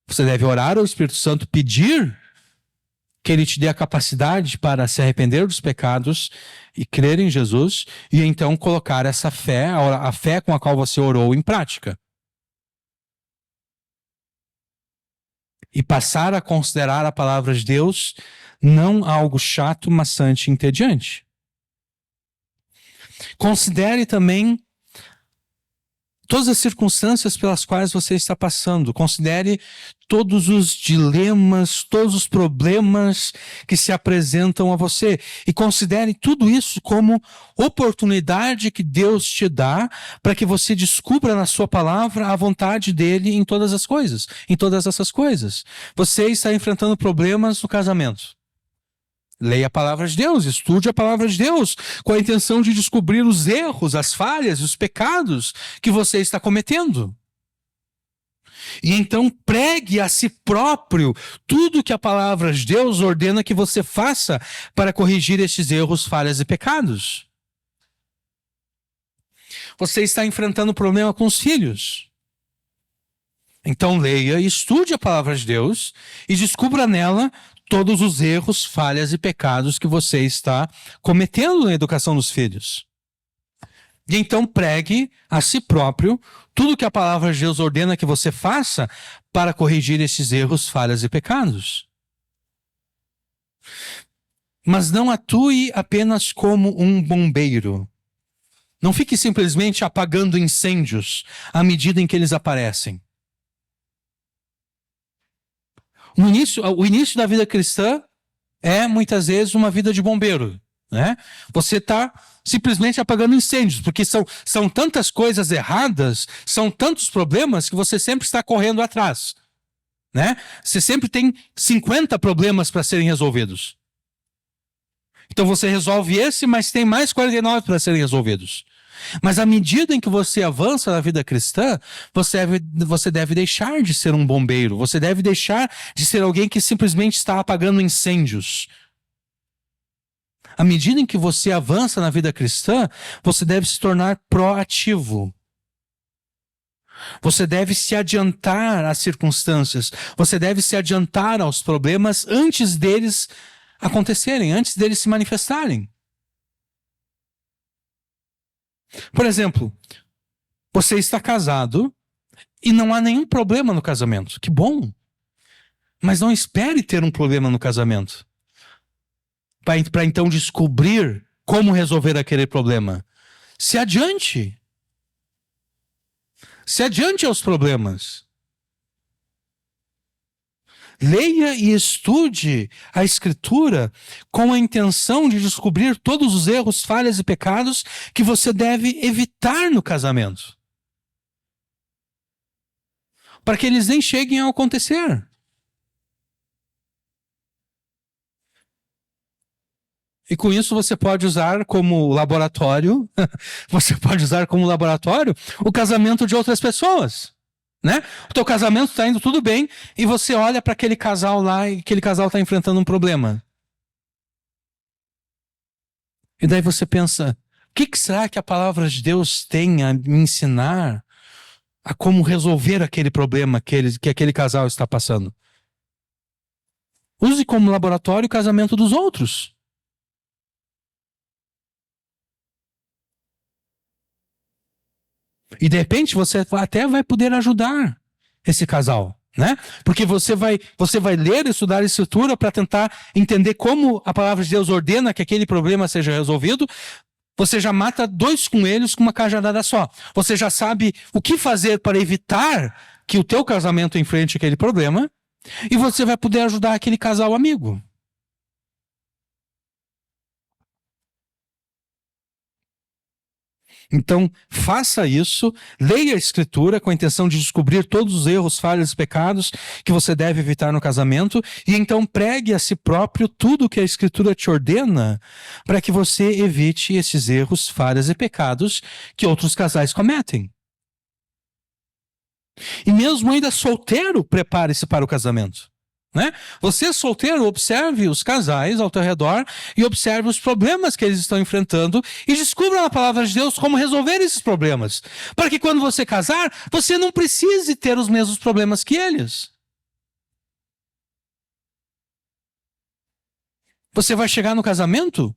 Você deve orar ao Espírito Santo, pedir que ele te dê a capacidade para se arrepender dos pecados e crer em Jesus, e então colocar essa fé, a fé com a qual você orou, em prática. E passar a considerar a palavra de Deus não algo chato, maçante e entediante. Considere também todas as circunstâncias pelas quais você está passando. Considere todos os dilemas, todos os problemas que se apresentam a você. E considere tudo isso como oportunidade que Deus te dá para que você descubra na sua palavra a vontade dele em todas as coisas, em todas essas coisas. Você está enfrentando problemas no casamento. Leia a palavra de Deus, estude a palavra de Deus, com a intenção de descobrir os erros, as falhas, os pecados que você está cometendo. E então pregue a si próprio tudo que a palavra de Deus ordena que você faça para corrigir estes erros, falhas e pecados. Você está enfrentando problema com os filhos. Então leia e estude a palavra de Deus e descubra nela todos os erros, falhas e pecados que você está cometendo na educação dos filhos. E então pregue a si próprio tudo que a palavra de Deus ordena que você faça para corrigir esses erros, falhas e pecados. Mas não atue apenas como um bombeiro. Não fique simplesmente apagando incêndios à medida em que eles aparecem. O início da vida cristã é, muitas vezes, uma vida de bombeiro. Né? Você está simplesmente apagando incêndios, porque são tantas coisas erradas, são tantos problemas que você sempre está correndo atrás. Né? Você sempre tem 50 problemas para serem resolvidos. Então você resolve esse, mas tem mais 49 para serem resolvidos. Mas à medida em que você avança na vida cristã, você deve deixar de ser um bombeiro. Você deve deixar de ser alguém que simplesmente está apagando incêndios. À medida em que você avança na vida cristã, você deve se tornar proativo. Você deve se adiantar às circunstâncias. Você deve se adiantar aos problemas antes deles acontecerem, antes deles se manifestarem. Por exemplo, você está casado e não há nenhum problema no casamento. Que bom! Mas não espere ter um problema no casamento para então descobrir como resolver aquele problema. Se adiante. Se adiante aos problemas. Leia e estude a Escritura com a intenção de descobrir todos os erros, falhas e pecados que você deve evitar no casamento, para que eles nem cheguem a acontecer. E com isso você pode usar como laboratório, o casamento de outras pessoas. Né? O teu casamento está indo tudo bem e você olha para aquele casal lá e aquele casal está enfrentando um problema. E daí você pensa, o que será que a palavra de Deus tem a me ensinar a como resolver aquele problema que aquele casal está passando? Use como laboratório o casamento dos outros. E de repente você até vai poder ajudar esse casal, né? Porque você vai ler e estudar a Escritura para tentar entender como a palavra de Deus ordena que aquele problema seja resolvido. Você já mata 2 coelhos com uma cajadada só. Você já sabe o que fazer para evitar que o teu casamento enfrente aquele problema. E você vai poder ajudar aquele casal amigo. Então, faça isso, leia a Escritura com a intenção de descobrir todos os erros, falhas e pecados que você deve evitar no casamento, e então pregue a si próprio tudo o que a Escritura te ordena para que você evite esses erros, falhas e pecados que outros casais cometem. E mesmo ainda solteiro, prepare-se para o casamento. Né? Você solteiro, observe os casais ao teu redor e observe os problemas que eles estão enfrentando e descubra na palavra de Deus como resolver esses problemas, para que quando você casar, você não precise ter os mesmos problemas que eles. Você vai chegar no casamento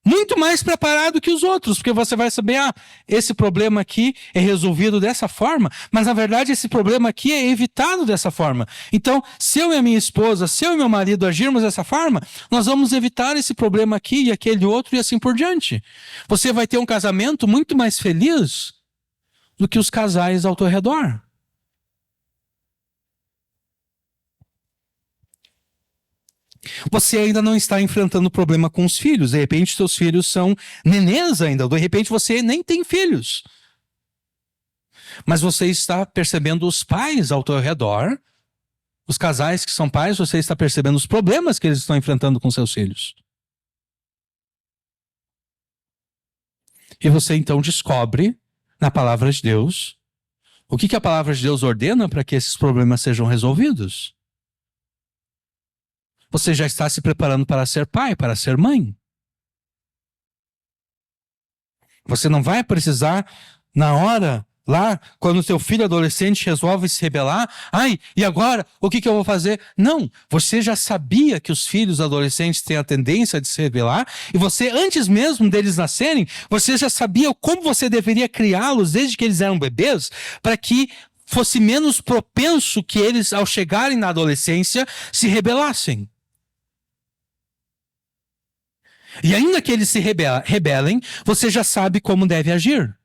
muito mais preparado que os outros, porque você vai saber, esse problema aqui é resolvido dessa forma, mas na verdade esse problema aqui é evitado dessa forma. Então, se eu e a minha esposa, se eu e meu marido agirmos dessa forma, nós vamos evitar esse problema aqui e aquele outro e assim por diante. Você vai ter um casamento muito mais feliz do que os casais ao teu redor. Você ainda não está enfrentando problema com os filhos. De repente, seus filhos são nenês ainda. De repente, você nem tem filhos. Mas você está percebendo os pais ao teu redor, os casais que são pais, você está percebendo os problemas que eles estão enfrentando com seus filhos. E você então descobre, na palavra de Deus, o que a palavra de Deus ordena para que esses problemas sejam resolvidos. Você já está se preparando para ser pai, para ser mãe. Você não vai precisar, na hora, lá, quando o seu filho adolescente resolve se rebelar, e agora, o que eu vou fazer? Não, você já sabia que os filhos adolescentes têm a tendência de se rebelar, e você, antes mesmo deles nascerem, você já sabia como você deveria criá-los desde que eles eram bebês, para que fosse menos propenso que eles, ao chegarem na adolescência, se rebelassem. E ainda que eles se rebelem, você já sabe como deve agir.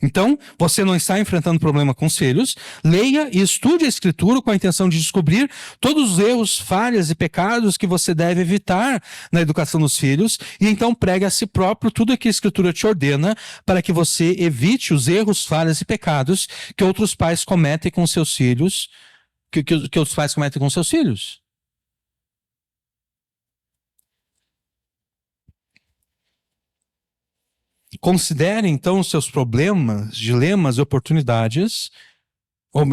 Então, você não está enfrentando problema com os filhos. Leia e estude a Escritura com a intenção de descobrir todos os erros, falhas e pecados que você deve evitar na educação dos filhos. E então pregue a si próprio tudo o que a Escritura te ordena para que você evite os erros, falhas e pecados que outros pais cometem com seus filhos que os pais cometem com seus filhos. Considere, então, os seus problemas, dilemas e oportunidades.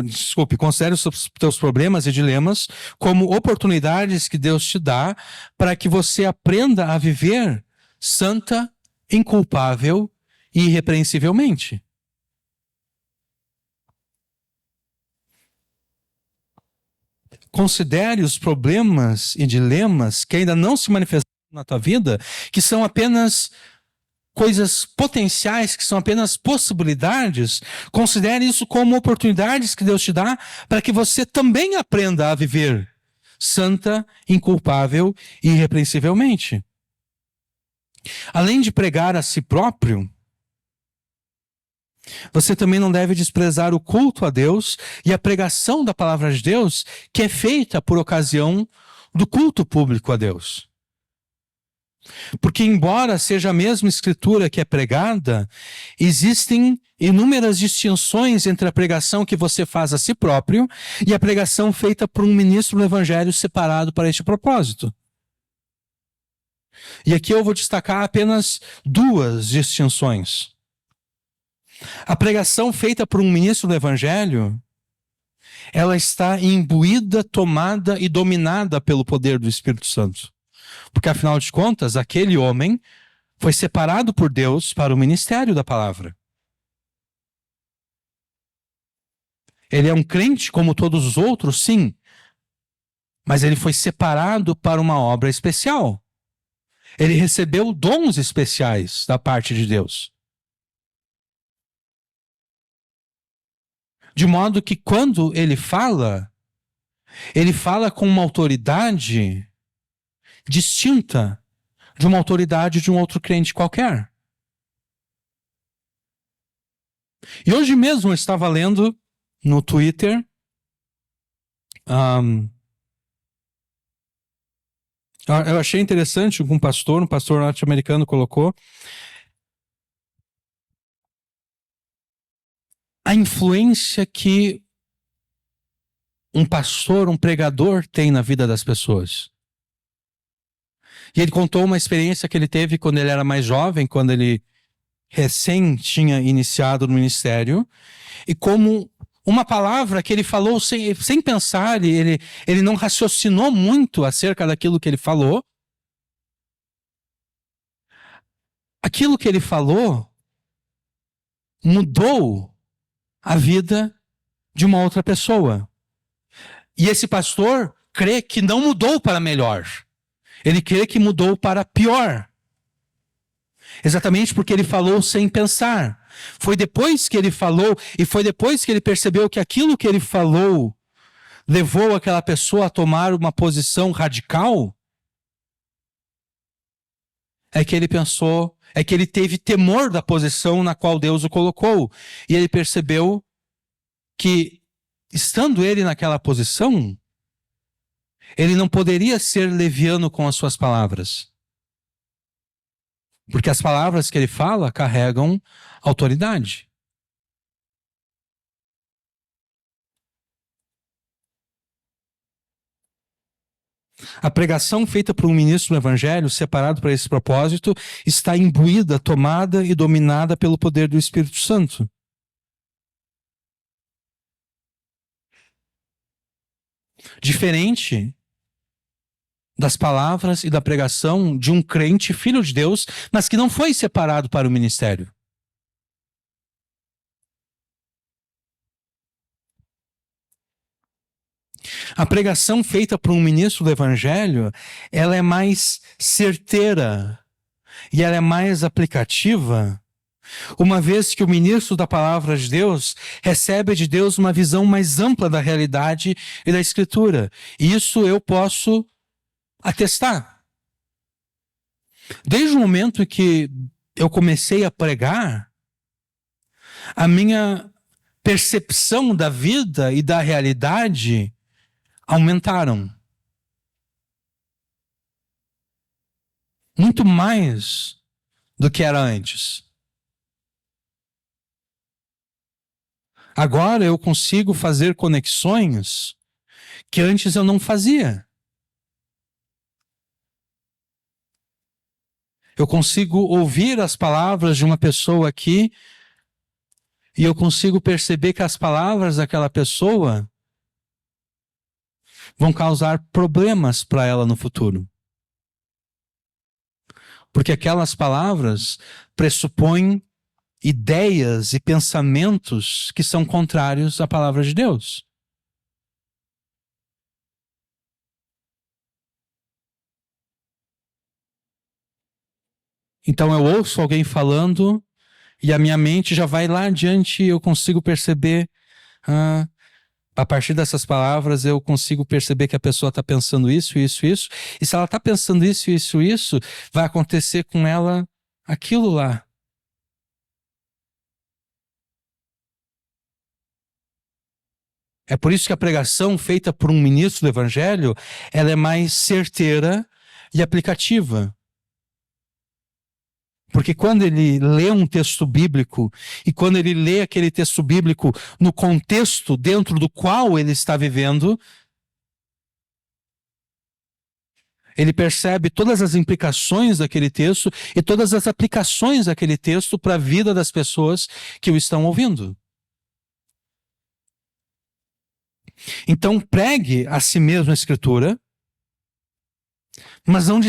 Desculpe, considere os teus problemas e dilemas como oportunidades que Deus te dá para que você aprenda a viver santa, inculpável e irrepreensivelmente. Considere os problemas e dilemas que ainda não se manifestaram na tua vida, que são apenas coisas potenciais, que são apenas possibilidades. Considere isso como oportunidades que Deus te dá para que você também aprenda a viver santa, inculpável e irrepreensivelmente. Além de pregar a si próprio, você também não deve desprezar o culto a Deus e a pregação da palavra de Deus, que é feita por ocasião do culto público a Deus. Porque, embora seja a mesma escritura que é pregada, existem inúmeras distinções entre a pregação que você faz a si próprio e a pregação feita por um ministro do evangelho separado para este propósito. E aqui eu vou destacar apenas duas distinções. A pregação feita por um ministro do evangelho, ela está imbuída, tomada e dominada pelo poder do Espírito Santo. Porque, afinal de contas, aquele homem foi separado por Deus para o ministério da palavra. Ele é um crente como todos os outros, sim. Mas ele foi separado para uma obra especial. Ele recebeu dons especiais da parte de Deus. De modo que quando ele fala com uma autoridade distinta de uma autoridade de um outro crente qualquer. E hoje mesmo eu estava lendo no Twitter eu achei interessante um pastor norte-americano colocou a influência que um pastor, um pregador tem na vida das pessoas. E ele contou uma experiência que ele teve quando ele era mais jovem, quando ele recém tinha iniciado no ministério, e como uma palavra que ele falou sem pensar, ele não raciocinou muito acerca daquilo que ele falou. Aquilo que ele falou mudou a vida de uma outra pessoa. E esse pastor crê que não mudou para melhor. Ele crê que mudou para pior. Exatamente porque ele falou sem pensar. Foi depois que ele falou e foi depois que ele percebeu que aquilo que ele falou levou aquela pessoa a tomar uma posição radical, é que ele pensou, é que ele teve temor da posição na qual Deus o colocou. E ele percebeu que, estando ele naquela posição, ele não poderia ser leviano com as suas palavras. Porque as palavras que ele fala carregam autoridade. A pregação feita por um ministro do evangelho, separado para esse propósito, está imbuída, tomada e dominada pelo poder do Espírito Santo. Diferente das palavras e da pregação de um crente, filho de Deus, mas que não foi separado para o ministério. A pregação feita por um ministro do evangelho, ela é mais certeira e ela é mais aplicativa, uma vez que o ministro da palavra de Deus recebe de Deus uma visão mais ampla da realidade e da Escritura. E isso eu posso atestar. Desde o momento que eu comecei a pregar, a minha percepção da vida e da realidade aumentaram. Muito mais do que era antes. Agora eu consigo fazer conexões que antes eu não fazia. Eu consigo ouvir as palavras de uma pessoa aqui e eu consigo perceber que as palavras daquela pessoa vão causar problemas para ela no futuro. Porque aquelas palavras pressupõem ideias e pensamentos que são contrários à palavra de Deus. Então eu ouço alguém falando e a minha mente já vai lá adiante e eu consigo perceber, a partir dessas palavras eu consigo perceber que a pessoa está pensando isso, isso, isso. E se ela está pensando isso, isso, isso, vai acontecer com ela aquilo lá. É por isso que a pregação feita por um ministro do Evangelho, ela é mais certeira e aplicativa. Porque quando ele lê um texto bíblico, e quando ele lê aquele texto bíblico no contexto dentro do qual ele está vivendo, ele percebe todas as implicações daquele texto e todas as aplicações daquele texto para a vida das pessoas que o estão ouvindo. Então pregue a si mesmo a Escritura, mas não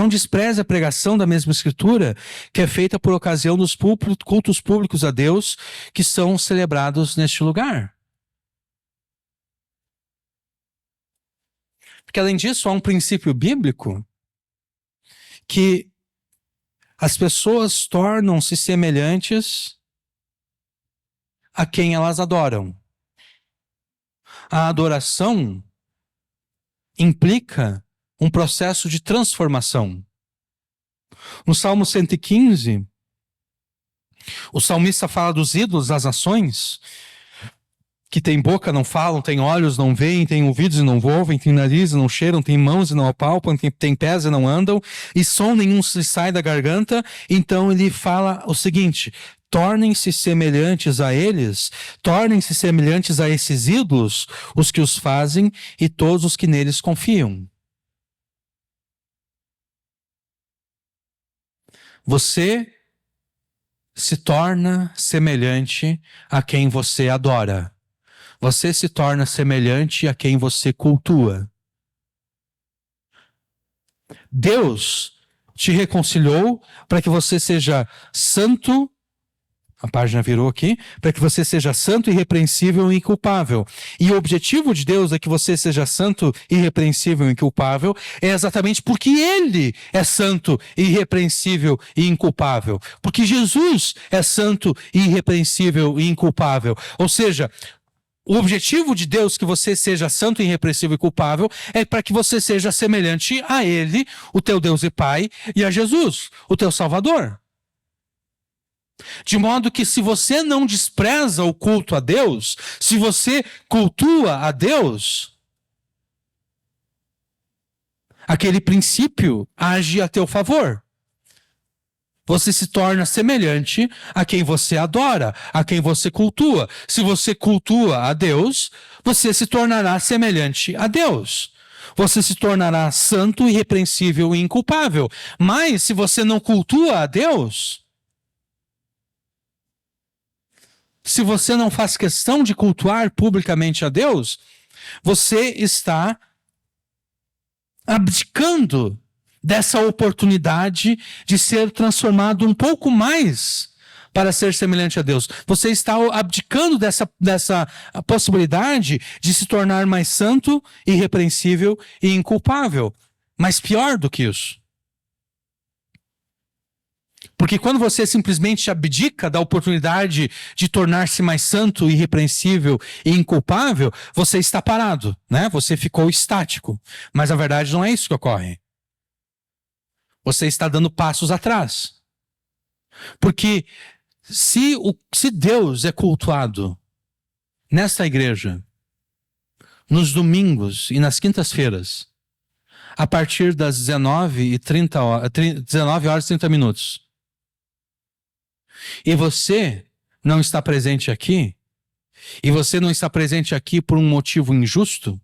despreze a pregação da mesma Escritura que é feita por ocasião dos cultos públicos a Deus que são celebrados neste lugar. Porque além disso, há um princípio bíblico que as pessoas tornam-se semelhantes a quem elas adoram. A adoração implica um processo de transformação. No Salmo 115, o salmista fala dos ídolos, das nações, que tem boca, não falam, tem olhos, não veem, tem ouvidos e não ouvem, tem nariz e não cheiram, tem mãos e não apalpam, tem pés e não andam, e som nenhum se sai da garganta. Então ele fala o seguinte: tornem-se semelhantes a eles, tornem-se semelhantes a esses ídolos, os que os fazem e todos os que neles confiam. Você se torna semelhante a quem você adora. Você se torna semelhante a quem você cultua. Deus te reconciliou para que você seja santo. A página virou aqui, para que você seja santo, irrepreensível e inculpável. E o objetivo de Deus é que você seja santo, irrepreensível e inculpável, é exatamente porque Ele é santo, irrepreensível e inculpável. Porque Jesus é santo, irrepreensível e inculpável. Ou seja, o objetivo de Deus que você seja santo, irrepreensível e culpável é para que você seja semelhante a Ele, o teu Deus e Pai, e a Jesus, o teu Salvador. De modo que se você não despreza o culto a Deus, se você cultua a Deus, aquele princípio age a teu favor. Você se torna semelhante a quem você adora, a quem você cultua. Se você cultua a Deus, você se tornará semelhante a Deus. Você se tornará santo, irrepreensível e inculpável. Mas se você não cultua a Deus, se você não faz questão de cultuar publicamente a Deus, você está abdicando dessa oportunidade de ser transformado um pouco mais para ser semelhante a Deus. Você está abdicando dessa possibilidade de se tornar mais santo, irrepreensível e inculpável. Mas pior do que isso. Porque quando você simplesmente abdica da oportunidade de tornar-se mais santo, irrepreensível e inculpável, você está parado, né? Você ficou estático. Mas a verdade não é isso que ocorre. Você está dando passos atrás. Porque se Deus é cultuado nesta igreja, nos domingos e nas quintas-feiras, a partir das 19 horas e 30 minutos, e você não está presente aqui, E você não está presente aqui por um motivo injusto?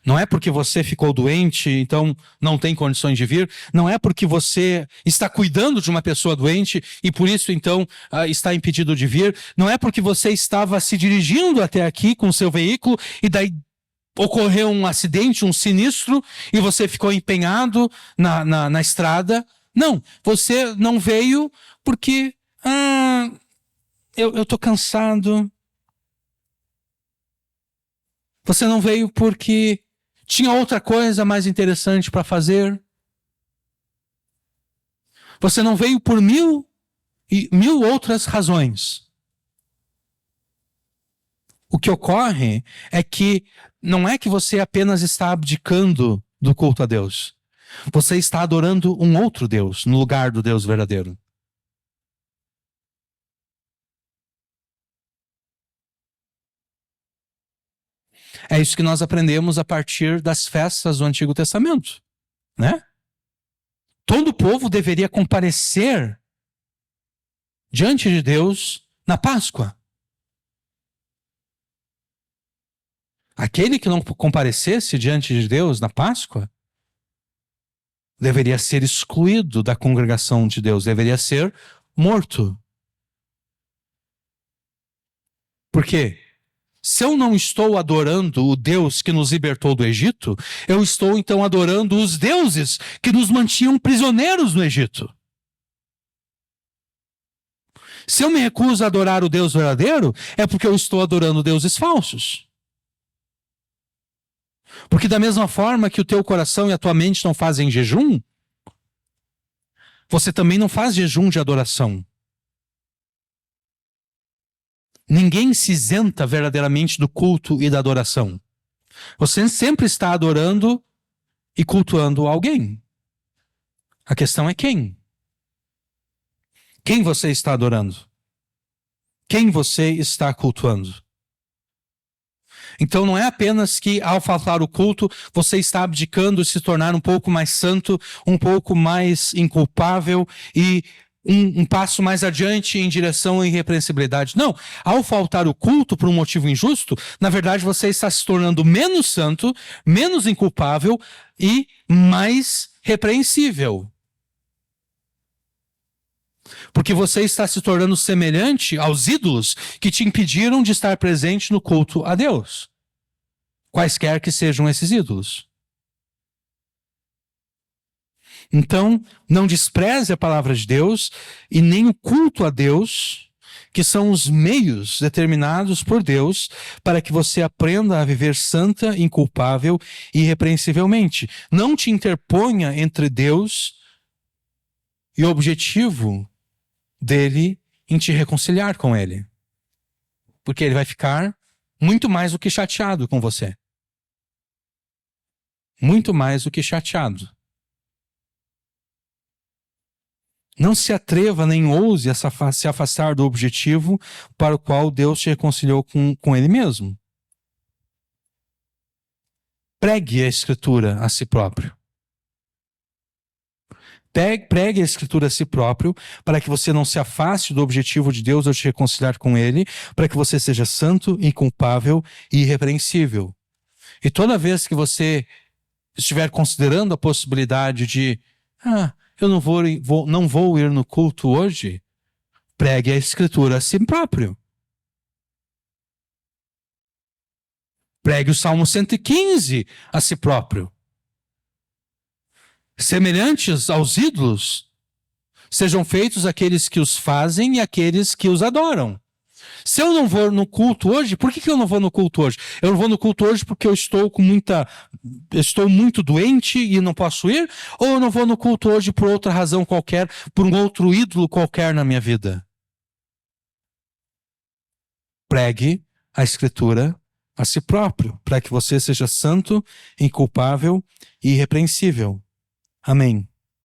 Não é porque você ficou doente, então não tem condições de vir. Não é porque você está cuidando de uma pessoa doente e por isso então está impedido de vir. Não é porque você estava se dirigindo até aqui com o seu veículo e daí ocorreu um acidente, um sinistro e você ficou empenhado na estrada. Não, você não veio porque eu estou cansado. Você não veio porque tinha outra coisa mais interessante para fazer. Você não veio por mil outras razões. O que ocorre é que não é que você apenas está abdicando do culto a Deus. Você está adorando um outro Deus no lugar do Deus verdadeiro. É isso que nós aprendemos a partir das festas do Antigo Testamento, né? Todo o povo deveria comparecer diante de Deus na Páscoa. Aquele que não comparecesse diante de Deus na Páscoa deveria ser excluído da congregação de Deus, deveria ser morto. Por quê? Se eu não estou adorando o Deus que nos libertou do Egito, eu estou então adorando os deuses que nos mantinham prisioneiros no Egito. Se eu me recuso a adorar o Deus verdadeiro, é porque eu estou adorando deuses falsos. Porque da mesma forma que o teu coração e a tua mente não fazem jejum, você também não faz jejum de adoração. Ninguém se isenta verdadeiramente do culto e da adoração. Você sempre está adorando e cultuando alguém. A questão é quem? Quem você está adorando? Quem você está cultuando? Então não é apenas que ao faltar o culto você está abdicando de se tornar um pouco mais santo, um pouco mais inculpável e um passo mais adiante em direção à irrepreensibilidade. Não, ao faltar o culto por um motivo injusto, na verdade você está se tornando menos santo, menos inculpável e mais repreensível. Porque você está se tornando semelhante aos ídolos que te impediram de estar presente no culto a Deus. Quaisquer que sejam esses ídolos. Então, não despreze a palavra de Deus e nem o culto a Deus, que são os meios determinados por Deus para que você aprenda a viver santa, inculpável e irrepreensivelmente. Não te interponha entre Deus e o objetivo dele em te reconciliar com ele. Porque ele vai ficar muito mais do que chateado com você. Muito mais do que chateado. Não se atreva nem ouse se afastar do objetivo para o qual Deus te reconciliou com ele mesmo. Pregue a Escritura a si próprio. Pregue a Escritura a si próprio para que você não se afaste do objetivo de Deus ao te reconciliar com ele, para que você seja santo, inculpável e irrepreensível. E toda vez que você estiver considerando a possibilidade de eu não vou ir no culto hoje, pregue a Escritura a si próprio. Pregue o Salmo 115 a si próprio. Semelhantes aos ídolos, sejam feitos aqueles que os fazem e aqueles que os adoram. Se eu não vou no culto hoje, por que eu não vou no culto hoje? Eu não vou no culto hoje porque eu estou muito doente e não posso ir? Ou eu não vou no culto hoje por outra razão qualquer, por um outro ídolo qualquer na minha vida? Pregue a Escritura a si próprio, para que você seja santo, inculpável e irrepreensível. Amém.